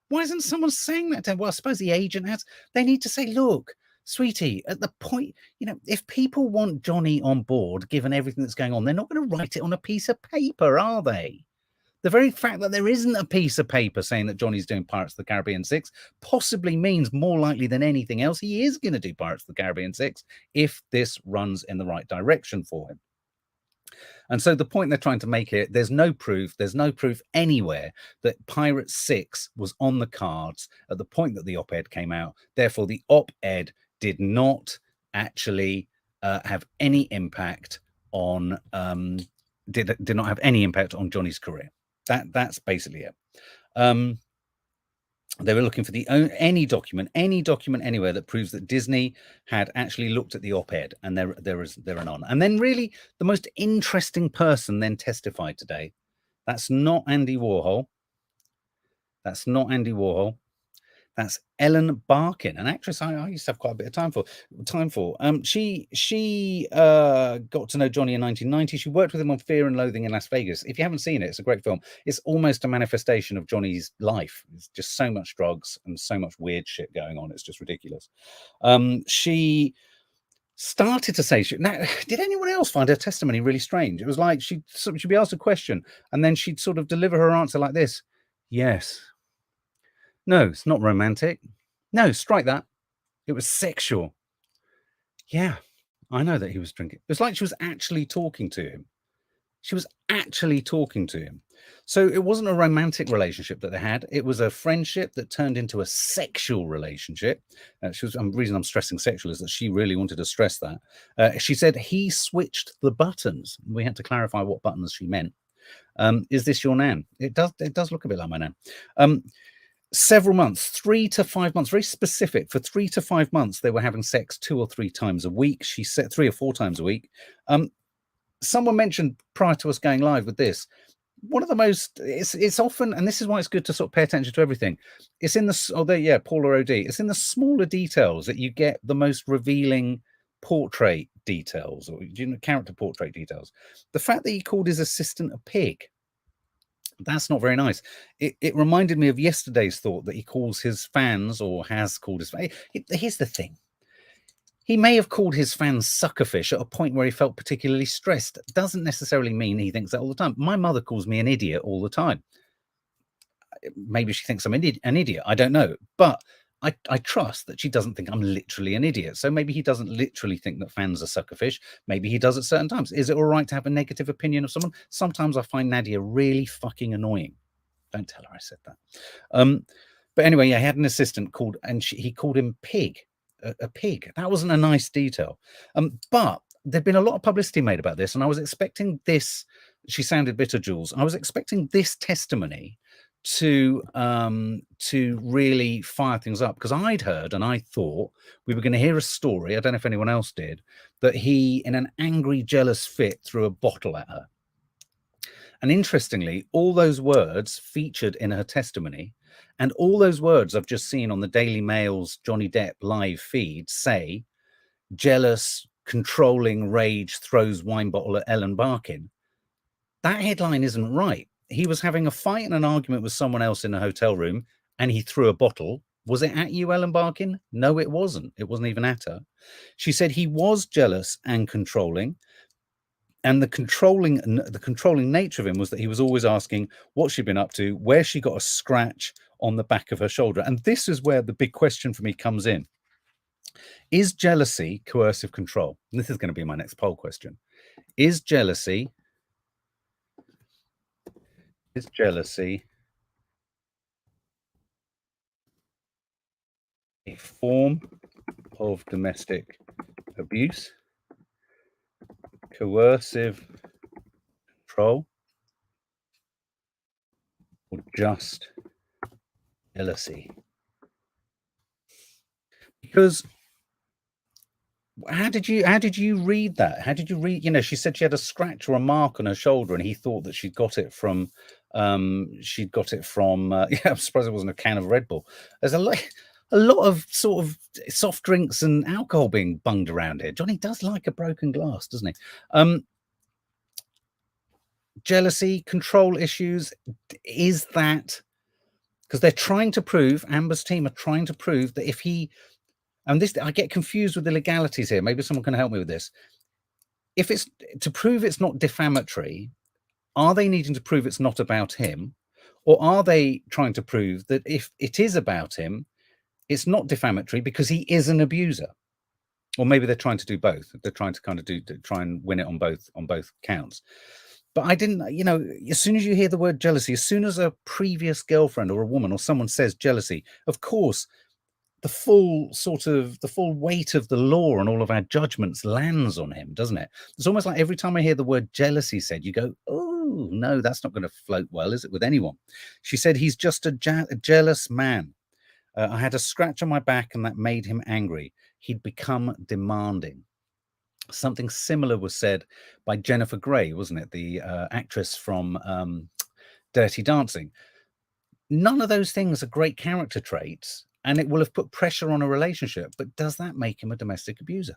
Why isn't someone saying that to him? Well, I suppose the agent has. They need to say, look, sweetie, at the point, if people want Johnny on board, given everything that's going on, they're not going to write it on a piece of paper, are they? The very fact that there isn't a piece of paper saying that Johnny's doing Pirates of the Caribbean 6 possibly means more likely than anything else he is going to do Pirates of the Caribbean 6 if this runs in the right direction for him. And so the point they're trying to make here, there's no proof anywhere that Pirates 6 was on the cards at the point that the op-ed came out. Therefore, the op-ed did not actually have any impact on did not have any impact on Johnny's career. That's basically it. They were looking for any document anywhere that proves that Disney had actually looked at the op-ed, and there are none. And then really the most interesting person then testified today. That's not Andy Warhol. That's not Andy Warhol. That's Ellen Barkin, an actress I used to have quite a bit of time for. She got to know Johnny in 1990. She worked with him on Fear and Loathing in Las Vegas. If you haven't seen it, it's a great film. It's almost a manifestation of Johnny's life. It's just so much drugs and so much weird shit going on. It's just ridiculous. She started to say, now, did anyone else find her testimony really strange? It was like she'd be asked a question and then she'd sort of deliver her answer like this. Yes. No, it's not romantic. No, strike that. It was sexual. Yeah, I know that he was drinking. It was like she was actually talking to him. She was actually talking to him. So it wasn't a romantic relationship that they had. It was a friendship that turned into a sexual relationship. The reason I'm stressing sexual is that she really wanted to stress that. She said he switched the buttons. We had to clarify what buttons she meant. Is this your nan? It does look a bit like my nan. Several months, 3 to 5 months, very specific. For 3 to 5 months, they were having sex 2 or 3 times a week. She said 3 or 4 times a week. Someone mentioned prior to us going live with this, one of the most, it's often, and this is why it's good to sort of pay attention to everything. It's in the, Paula OD. It's in the smaller details that you get the most revealing portrait details, or character portrait details. The fact that he called his assistant a pig, that's not very nice. It reminded me of yesterday's thought that he calls his fans, or has called his fans. Here's the thing. He may have called his fans suckerfish at a point where he felt particularly stressed. Doesn't necessarily mean he thinks that all the time. My mother calls me an idiot all the time. Maybe she thinks I'm an idiot. I don't know. But I trust that she doesn't think I'm literally an idiot. So maybe he doesn't literally think that fans are suckerfish. Maybe he does at certain times. Is it all right to have a negative opinion of someone? Sometimes I find Nadia really fucking annoying. Don't tell her I said that. But anyway, yeah, he had an assistant called, and he called him pig, a pig. That wasn't a nice detail. But there'd been a lot of publicity made about this, and I was expecting this. She sounded bitter, Jules. I was expecting this testimony to really fire things up, because I'd heard and I thought we were going to hear a story, I don't know if anyone else did, that he in an angry jealous fit threw a bottle at her. And interestingly, all those words featured in her testimony, and all those words I've just seen on the Daily Mail's Johnny Depp live feed say jealous, controlling, rage, throws wine bottle at Ellen Barkin. That headline isn't right. He was having a fight and an argument with someone else in a hotel room, and he threw a bottle. Was it at you, Ellen Barkin? No, it wasn't. It wasn't even at her. She said he was jealous and controlling. And the controlling nature of him was that he was always asking what she'd been up to, where she got a scratch on the back of her shoulder. And this is where the big question for me comes in. Is jealousy coercive control? And this is going to be my next poll question. Is jealousy a form of domestic abuse, coercive control, or just jealousy? Because how did you read that? How did you read, she said she had a scratch or a mark on her shoulder, and he thought that she'd got it from I'm surprised it wasn't a can of Red Bull. There's a lot of sort of soft drinks and alcohol being bunged around here. Johnny does like a broken glass, doesn't he? Jealousy, control issues, is that because they're trying to prove, Amber's team are trying to prove that if he, and this, I get confused with the legalities here. Maybe someone can help me with this. If it's to prove it's not defamatory, are they needing to prove it's not about him? Or are they trying to prove that if it is about him, it's not defamatory because he is an abuser? Or maybe they're trying to do both. They're trying to try and win it on both counts. But I didn't, as soon as you hear the word jealousy, as soon as a previous girlfriend or a woman or someone says jealousy, of course, the full weight of the law and all of our judgments lands on him, doesn't it? It's almost like every time I hear the word jealousy said, you go, oh, no, that's not going to float well, is it, with anyone? She said he's just a jealous man. I had a scratch on my back and that made him angry. He'd become demanding. Something similar was said by Jennifer Grey, wasn't it? The actress from Dirty Dancing. None of those things are great character traits, and it will have put pressure on a relationship. But does that make him a domestic abuser?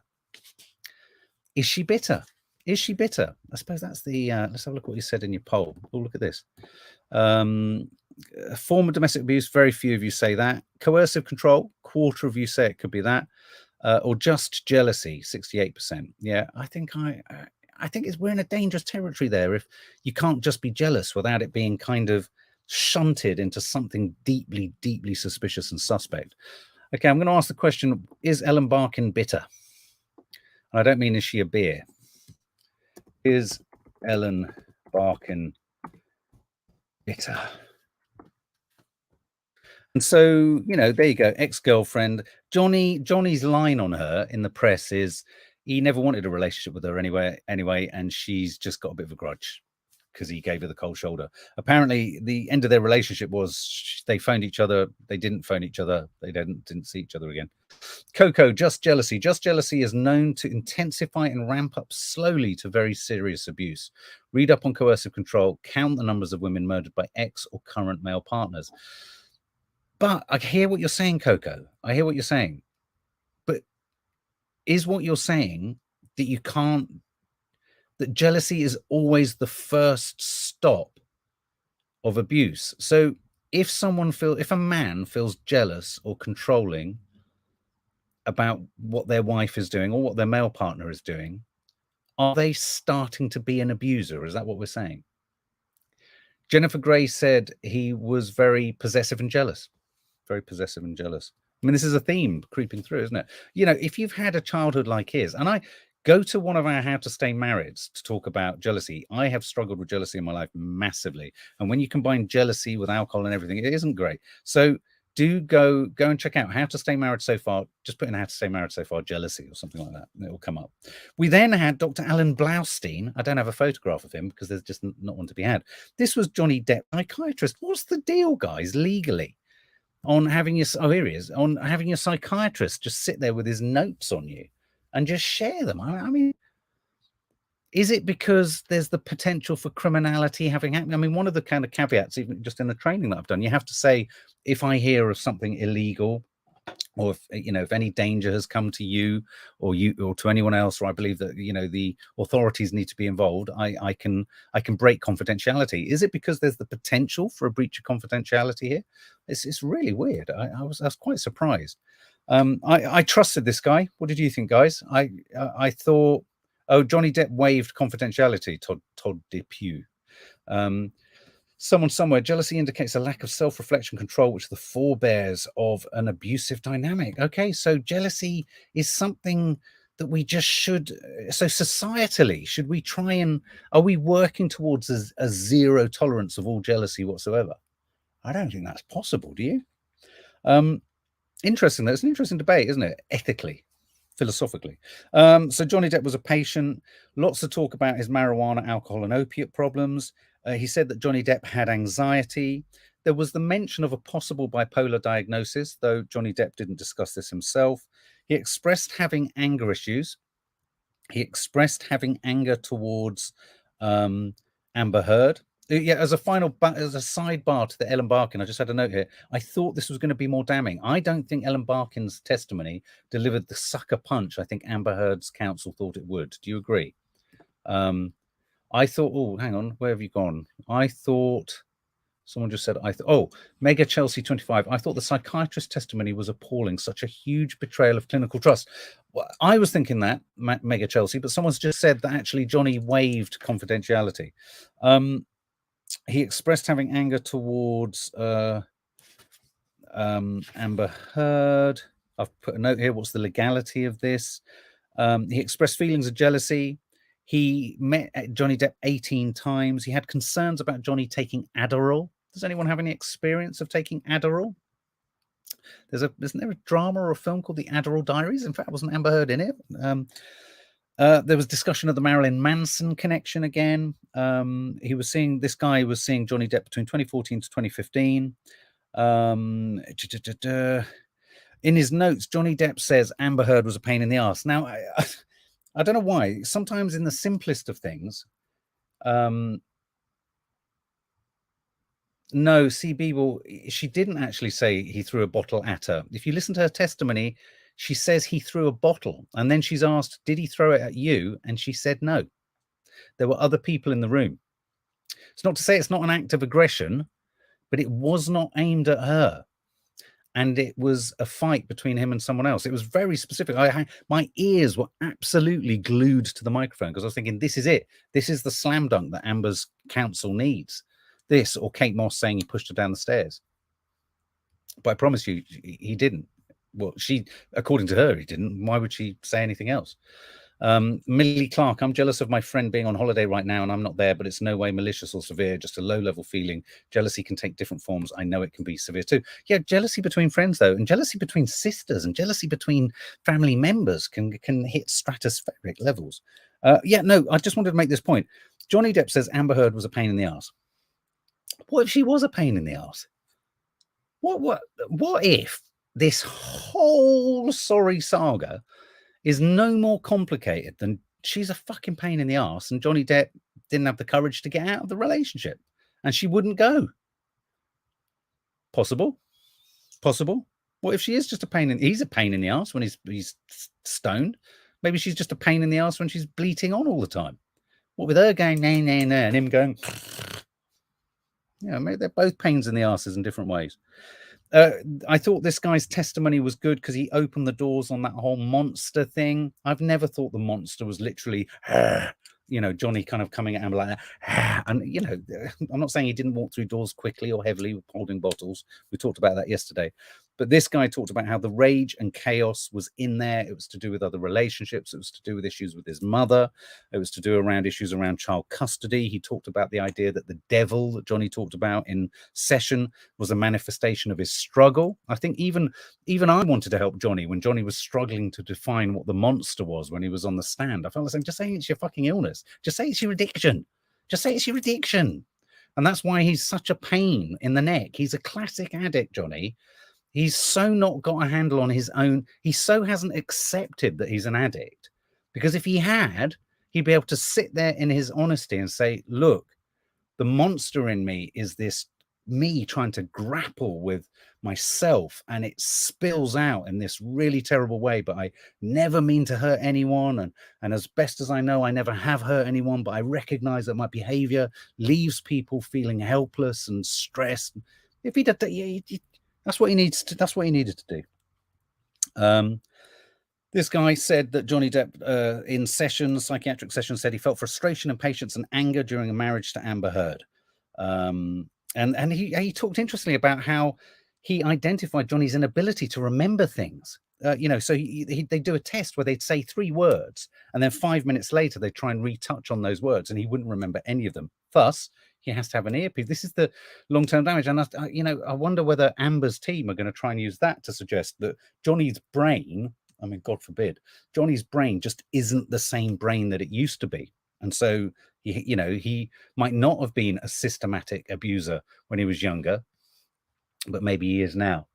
Is she bitter? Is she bitter? I suppose that's the, let's have a look at what you said in your poll. Oh, look at this. A form of domestic abuse, very few of you say that. Coercive control, quarter of you say it could be that. Or just jealousy, 68%. Yeah, I think we're in a dangerous territory there if you can't just be jealous without it being kind of shunted into something deeply, deeply suspicious and suspect. Okay, I'm going to ask the question, is Ellen Barkin bitter? And I don't mean is she a beer. Is Ellen Barkin bitter? And so, you know, there you go, ex-girlfriend. Johnny's line on her in the press is he never wanted a relationship with her anyway, and she's just got a bit of a grudge because he gave her the cold shoulder. Apparently, the end of their relationship was they phoned each other. They didn't phone each other. They didn't see each other again. Coco, just jealousy. Just jealousy is known to intensify and ramp up slowly to very serious abuse. Read up on coercive control. Count the numbers of women murdered by ex or current male partners. But I hear what you're saying, Coco. I hear what you're saying. But is what you're saying that jealousy is always the first stop of abuse? So if a man feels jealous or controlling about what their wife is doing or what their male partner is doing, are they starting to be an abuser? Is that what we're saying? Jennifer Grey said he was very possessive and jealous. Very possessive and jealous. I mean, this is a theme creeping through, isn't it? You know, if you've had a childhood like his, and I go to one of our How to Stay Marrieds to talk about jealousy. I have struggled with jealousy in my life massively. And when you combine jealousy with alcohol and everything, it isn't great. So do go and check out How to Stay Married So Far. Just put in How to Stay Married So Far jealousy or something like that. And it will come up. We then had Dr. Alan Blaustein. I don't have a photograph of him because there's just not one to be had. This was Johnny Depp, psychiatrist. What's the deal, guys, legally? On having your psychiatrist just sit there with his notes on you and just share them. I mean, is it because there's the potential for criminality having happened? I mean, one of the kind of caveats, even just in the training that I've done, you have to say, if I hear of something illegal, or if any danger has come to you or to anyone else, or I believe that the authorities need to be involved, I can break confidentiality. Is it because there's the potential for a breach of confidentiality here? It's really weird. I was quite surprised. I trusted this guy. What did you think, guys? I thought, Johnny Depp waived confidentiality. Todd Depew. Someone somewhere, jealousy indicates a lack of self-reflection control, which are the forebears of an abusive dynamic. Okay, so jealousy is something that we just should, so societally, should we are we working towards a zero tolerance of all jealousy whatsoever? I don't think that's possible, do you? Interesting, though. It's an interesting debate, isn't it? Ethically, philosophically. So Johnny Depp was a patient. Lots to talk about his marijuana, alcohol, and opiate problems. He said that Johnny Depp had anxiety. There was the mention of a possible bipolar diagnosis, though Johnny Depp didn't discuss this himself. He expressed having anger issues. He expressed having anger towards Amber Heard. Yeah, as a sidebar to the Ellen Barkin, I just had a note here. I thought this was going to be more damning. I don't think Ellen Barkin's testimony delivered the sucker punch I think Amber Heard's counsel thought it would. Do you agree? I thought, hang on, where have you gone? I thought, someone just said, Mega Chelsea 25. I thought the psychiatrist testimony was appalling, such a huge betrayal of clinical trust. Well, I was thinking that, Mega Chelsea, but someone's just said that actually Johnny waived confidentiality. He expressed having anger towards Amber Heard. I've put a note here. What's the legality of this? He expressed feelings of jealousy. He met Johnny Depp 18 times. He had concerns about Johnny taking Adderall. Does anyone have any experience of taking Adderall? Isn't there a drama or a film called The Adderall Diaries? In fact, wasn't Amber Heard in it? There was discussion of the Marilyn Manson connection again. This guy was seeing Johnny Depp between 2014 to 2015. In his notes, Johnny Depp says Amber Heard was a pain in the ass. Now, I don't know why. Sometimes in the simplest of things, no, C. Beeble, she didn't actually say he threw a bottle at her. If you listen to her testimony, she says he threw a bottle. And then she's asked, did he throw it at you? And she said no. There were other people in the room. It's not to say it's not an act of aggression, but it was not aimed at her. And it was a fight between him and someone else. It was very specific. My ears were absolutely glued to the microphone because I was thinking, this is it. This is the slam dunk that Amber's counsel needs. This or Kate Moss saying he pushed her down the stairs. But I promise you, he didn't. Well, according to her, he didn't. Why would she say anything else? Millie Clark, I'm jealous of my friend being on holiday right now and I'm not there, but it's no way malicious or severe, just a low-level feeling. Jealousy can take different forms. I know it can be severe too. Yeah, jealousy between friends, though, and jealousy between sisters and jealousy between family members can hit stratospheric levels. Yeah, no, I just wanted to make this point. Johnny Depp says Amber Heard was a pain in the ass. What if she was a pain in the ass? What if this whole sorry saga is no more complicated than she's a fucking pain in the ass and Johnny Depp didn't have the courage to get out of the relationship and she wouldn't go? Possible. What if she is just a pain in, he's a pain in the ass when he's stoned? Maybe she's just a pain in the ass when she's bleating on all the time. What with her going, nah, nah, nah, and him going, yeah, maybe they're both pains in the asses in different ways. I thought this guy's testimony was good because he opened the doors on that whole monster thing. I've never thought the monster was literally, Johnny kind of coming at him like that. And, I'm not saying he didn't walk through doors quickly or heavily holding bottles. We talked about that yesterday. But this guy talked about how the rage and chaos was in there. It was to do with other relationships. It was to do with issues with his mother. It was to do around issues around child custody. He talked about the idea that the devil that Johnny talked about in session was a manifestation of his struggle. I think even I wanted to help Johnny when Johnny was struggling to define what the monster was when he was on the stand. I felt like saying, just say it's your fucking illness. Just say it's your addiction. Just say it's your addiction. And that's why he's such a pain in the neck. He's a classic addict, Johnny. He's so not got a handle on his own. He so hasn't accepted that he's an addict. Because if he had, he'd be able to sit there in his honesty and say, look, the monster in me is this me trying to grapple with myself, and it spills out in this really terrible way, but I never mean to hurt anyone. And as best as I know, I never have hurt anyone, but I recognize that my behavior leaves people feeling helpless and stressed. If he did, that's what he needs to. That's what he needed to do. This guy said that Johnny Depp, in sessions, psychiatric sessions, said he felt frustration, impatience, and anger during a marriage to Amber Heard. And he talked interestingly about how he identified Johnny's inability to remember things. So they do a test where they'd say 3 words, and then 5 minutes later they try and retouch on those words, and he wouldn't remember any of them. Thus, he has to have an earpiece. This is the long-term damage. And, I wonder whether Amber's team are going to try and use that to suggest that Johnny's brain, I mean, God forbid, Johnny's brain just isn't the same brain that it used to be. And so, he might not have been a systematic abuser when he was younger, but maybe he is now.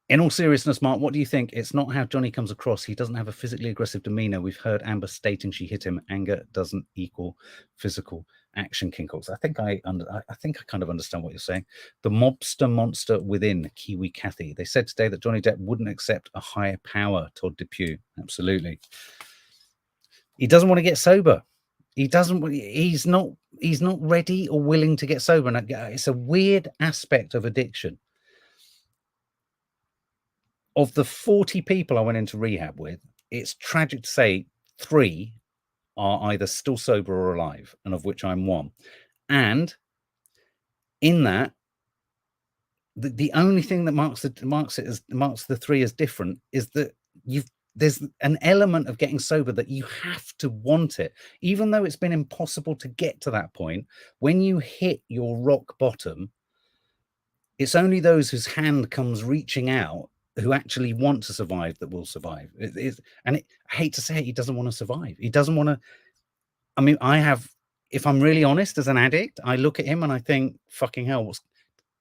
In all seriousness, Mark, what do you think? It's not how Johnny comes across. He doesn't have a physically aggressive demeanor. We've heard Amber stating she hit him. Anger doesn't equal physical action, Kinkles. I think I kind of understand what you're saying. The mobster monster within, Kiwi Kathy. They said today that Johnny Depp wouldn't accept a higher power, Todd Depew. Absolutely. He doesn't want to get sober. He's not ready or willing to get sober. And it's a weird aspect of addiction. Of the 40 people I went into rehab with, it's tragic to say 3 are either still sober or alive, and of which I'm one. And in that, the only thing that marks the 3 as different is that there's an element of getting sober that you have to want it, even though it's been impossible to get to that point. When you hit your rock bottom, it's only those whose hand comes reaching out who actually want to survive that will survive. I hate to say it, he doesn't want to survive. He doesn't want to. I mean, I have if I'm really honest, as an addict, I look at him and I think, fucking hell,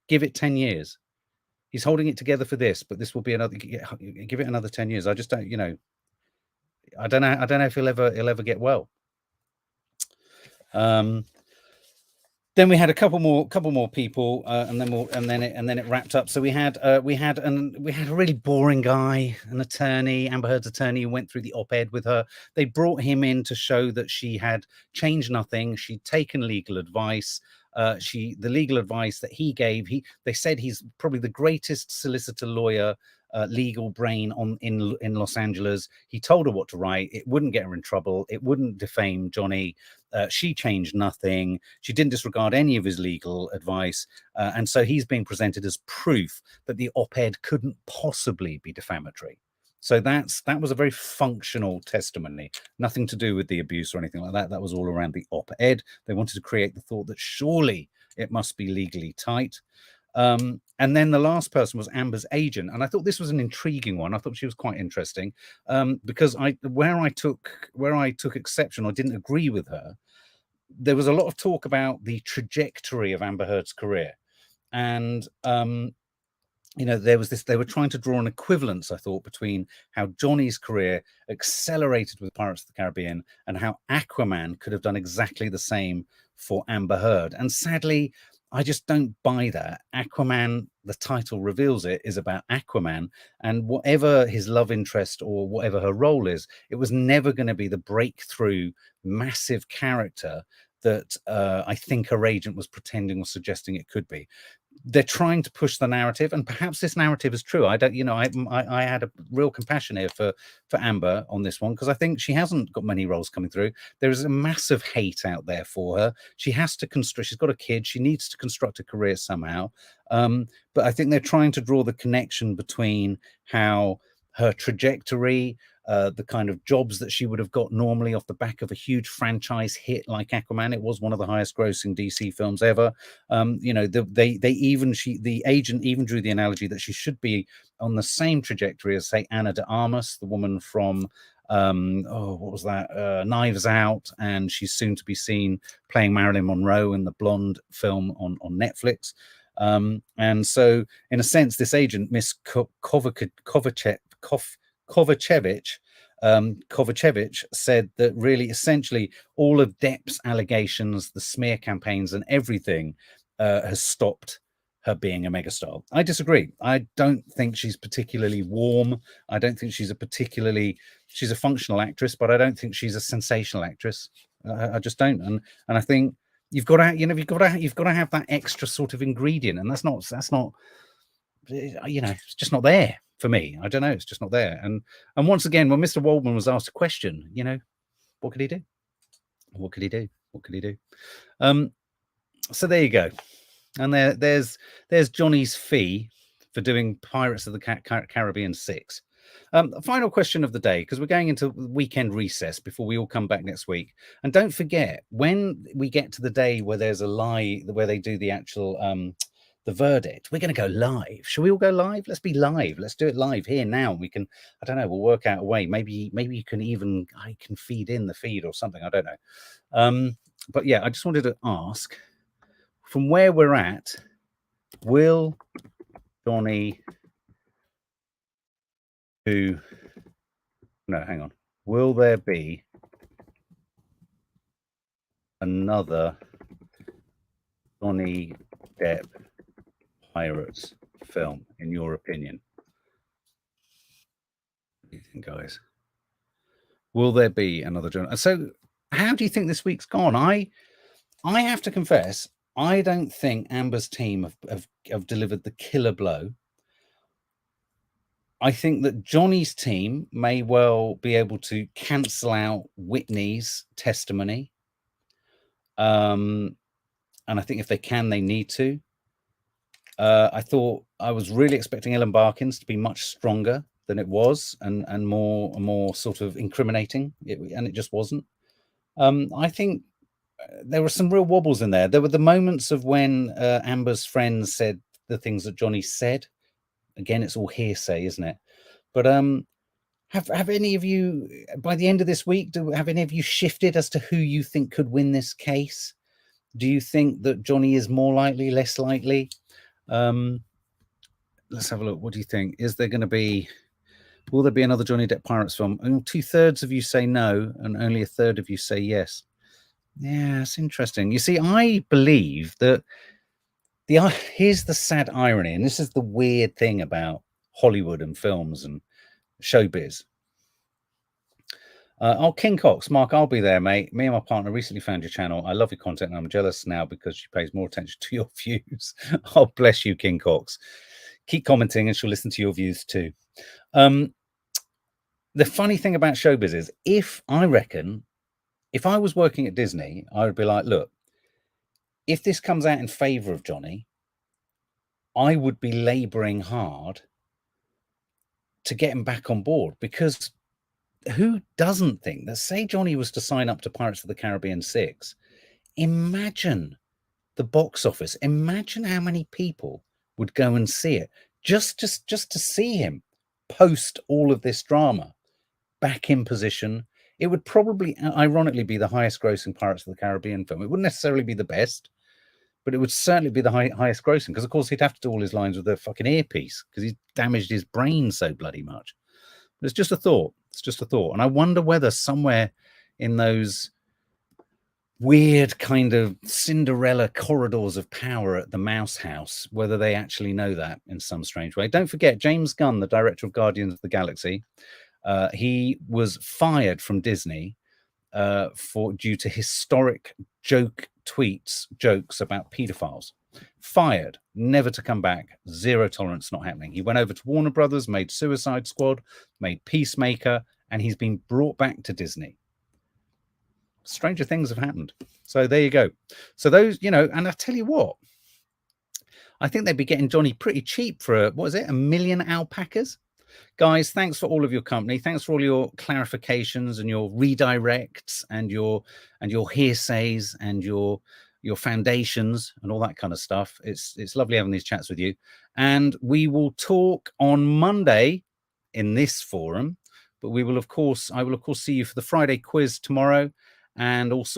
give it 10 years. He's holding it together for this, but this will be another, give it another 10 years. I just don't, I don't know if he'll ever get well. Then we had a couple more people, and then it wrapped up. So we had a really boring guy, an attorney, Amber Heard's attorney, who went through the op-ed with her. They brought him in to show that she had changed nothing. She'd taken legal advice. The legal advice that he gave, they said he's probably the greatest solicitor lawyer, legal brain in Los Angeles. He told her what to write. It wouldn't get her in trouble. It wouldn't defame Johnny. She changed nothing. She didn't disregard any of his legal advice. And so he's being presented as proof that the op-ed couldn't possibly be defamatory. So that was a very functional testimony, nothing to do with the abuse or anything like that. That was all around the op-ed. They wanted to create the thought that surely it must be legally tight. And then the last person was Amber's agent, and I thought this was an intriguing one. I thought she was quite interesting, because where I took exception or didn't agree with her, there was a lot of talk about the trajectory of Amber Heard's career, and there was this. They were trying to draw an equivalence, I thought, between how Johnny's career accelerated with Pirates of the Caribbean and how Aquaman could have done exactly the same for Amber Heard. And sadly, I just don't buy that. Aquaman, the title reveals it, is about Aquaman, and whatever his love interest or whatever her role is, it was never going to be the breakthrough, massive character that I think her agent was pretending or suggesting it could be. They're trying to push the narrative, and perhaps this narrative is true. I don't, I had a real compassion here for Amber on this one, because I think she hasn't got many roles coming through. There is a massive hate out there for her. She has to construct. She's got a kid. She needs to construct a career somehow. But I think they're trying to draw the connection between how her trajectory, the kind of jobs that she would have got normally off the back of a huge franchise hit like Aquaman. It was one of the highest grossing DC films ever. The agent even drew the analogy that she should be on the same trajectory as, say, Ana de Armas, the woman from what was that? Knives Out, and she's soon to be seen playing Marilyn Monroe in the Blonde film on Netflix. And so, in a sense, this agent, Miss Kovacevic, said that really, essentially, all of Depp's allegations, the smear campaigns, and everything has stopped her being a megastar. I disagree. I don't think she's particularly warm. I don't think she's she's a functional actress, but I don't think she's a sensational actress. I just don't. And I think you've got to have that extra sort of ingredient, and that's not it's just not there for me. I don't know, it's just not there. And once again, when Mr. Waldman was asked a question, what could he do? What could he do? So there you go. And there's Johnny's fee for doing Pirates of the Caribbean 6. Final question of the day, because we're going into weekend recess before we all come back next week. And don't forget, when we get to the day where there's a lie, where they do the actual the verdict, we're going to go live. Shall we all go live? Let's be live. Let's do it live here now. We can, I don't know, we'll work out a way. Maybe you can even, I can feed in the feed or something. I don't know. But yeah, I just wanted to ask, from where we're at, will Johnny will there be another Johnny Depp Pirates film, in your opinion? What do you think, guys? Will there be another Johnny? So how do you think this week's gone? I have to confess, I don't think Amber's team have delivered the killer blow. I think that Johnny's team may well be able to cancel out Whitney's testimony. And I think if they can, they need to. I was really expecting Ellen Barkin's to be much stronger than it was, and more sort of incriminating, and it just wasn't. I think there were some real wobbles in there. There were the moments of when Amber's friends said the things that Johnny said. Again, it's all hearsay, isn't it? But Have any of you, by the end of this week, have any of you shifted as to who you think could win this case? Do you think that Johnny is more likely, less likely? Let's have a look. What do you think? Is there going to be, will there be another Johnny Depp Pirates film? And 2/3 of you say no, and only 1/3 of you say yes. Yeah, it's interesting. You see, I believe that here's the sad irony, and this is the weird thing about Hollywood and films and showbiz. Oh, King Cox, Mark, I'll be there, mate. Me and my partner recently found your channel. I love your content, and I'm jealous now because she pays more attention to your views. Oh, bless you, King Cox. Keep commenting, and she'll listen to your views too. The funny thing about showbiz is, if I was working at Disney, I would be like, look, if this comes out in favor of Johnny, I would be laboring hard to get him back on board, because who doesn't think that, say Johnny was to sign up to Pirates of the Caribbean 6, imagine the box office, imagine how many people would go and see it just to see him post all of this drama back in position. It would probably, ironically, be the highest grossing Pirates of the Caribbean film. It wouldn't necessarily be the best, but it would certainly be the highest grossing, because of course he'd have to do all his lines with a fucking earpiece because he's damaged his brain so bloody much. But it's just a thought. It's just a thought. And I wonder whether somewhere in those weird kind of Cinderella corridors of power at the Mouse House, whether they actually know that in some strange way. Don't forget, James Gunn, the director of Guardians of the Galaxy, he was fired from Disney due to historic jokes about pedophiles. Fired, never to come back, zero tolerance, not happening. He went over to Warner Brothers, made Suicide Squad, made Peacemaker, and he's been brought back to Disney. Stranger things have happened. So there you go. So those, you know, and I tell you what, I think they'd be getting Johnny pretty cheap for, what is it, 1 million alpacas? Guys, thanks for all of your company. Thanks for all your clarifications and your redirects and your hearsays and your foundations and all that kind of stuff. It's lovely having these chats with you. And we will talk on Monday in this forum, but I will of course see you for the Friday quiz tomorrow, and also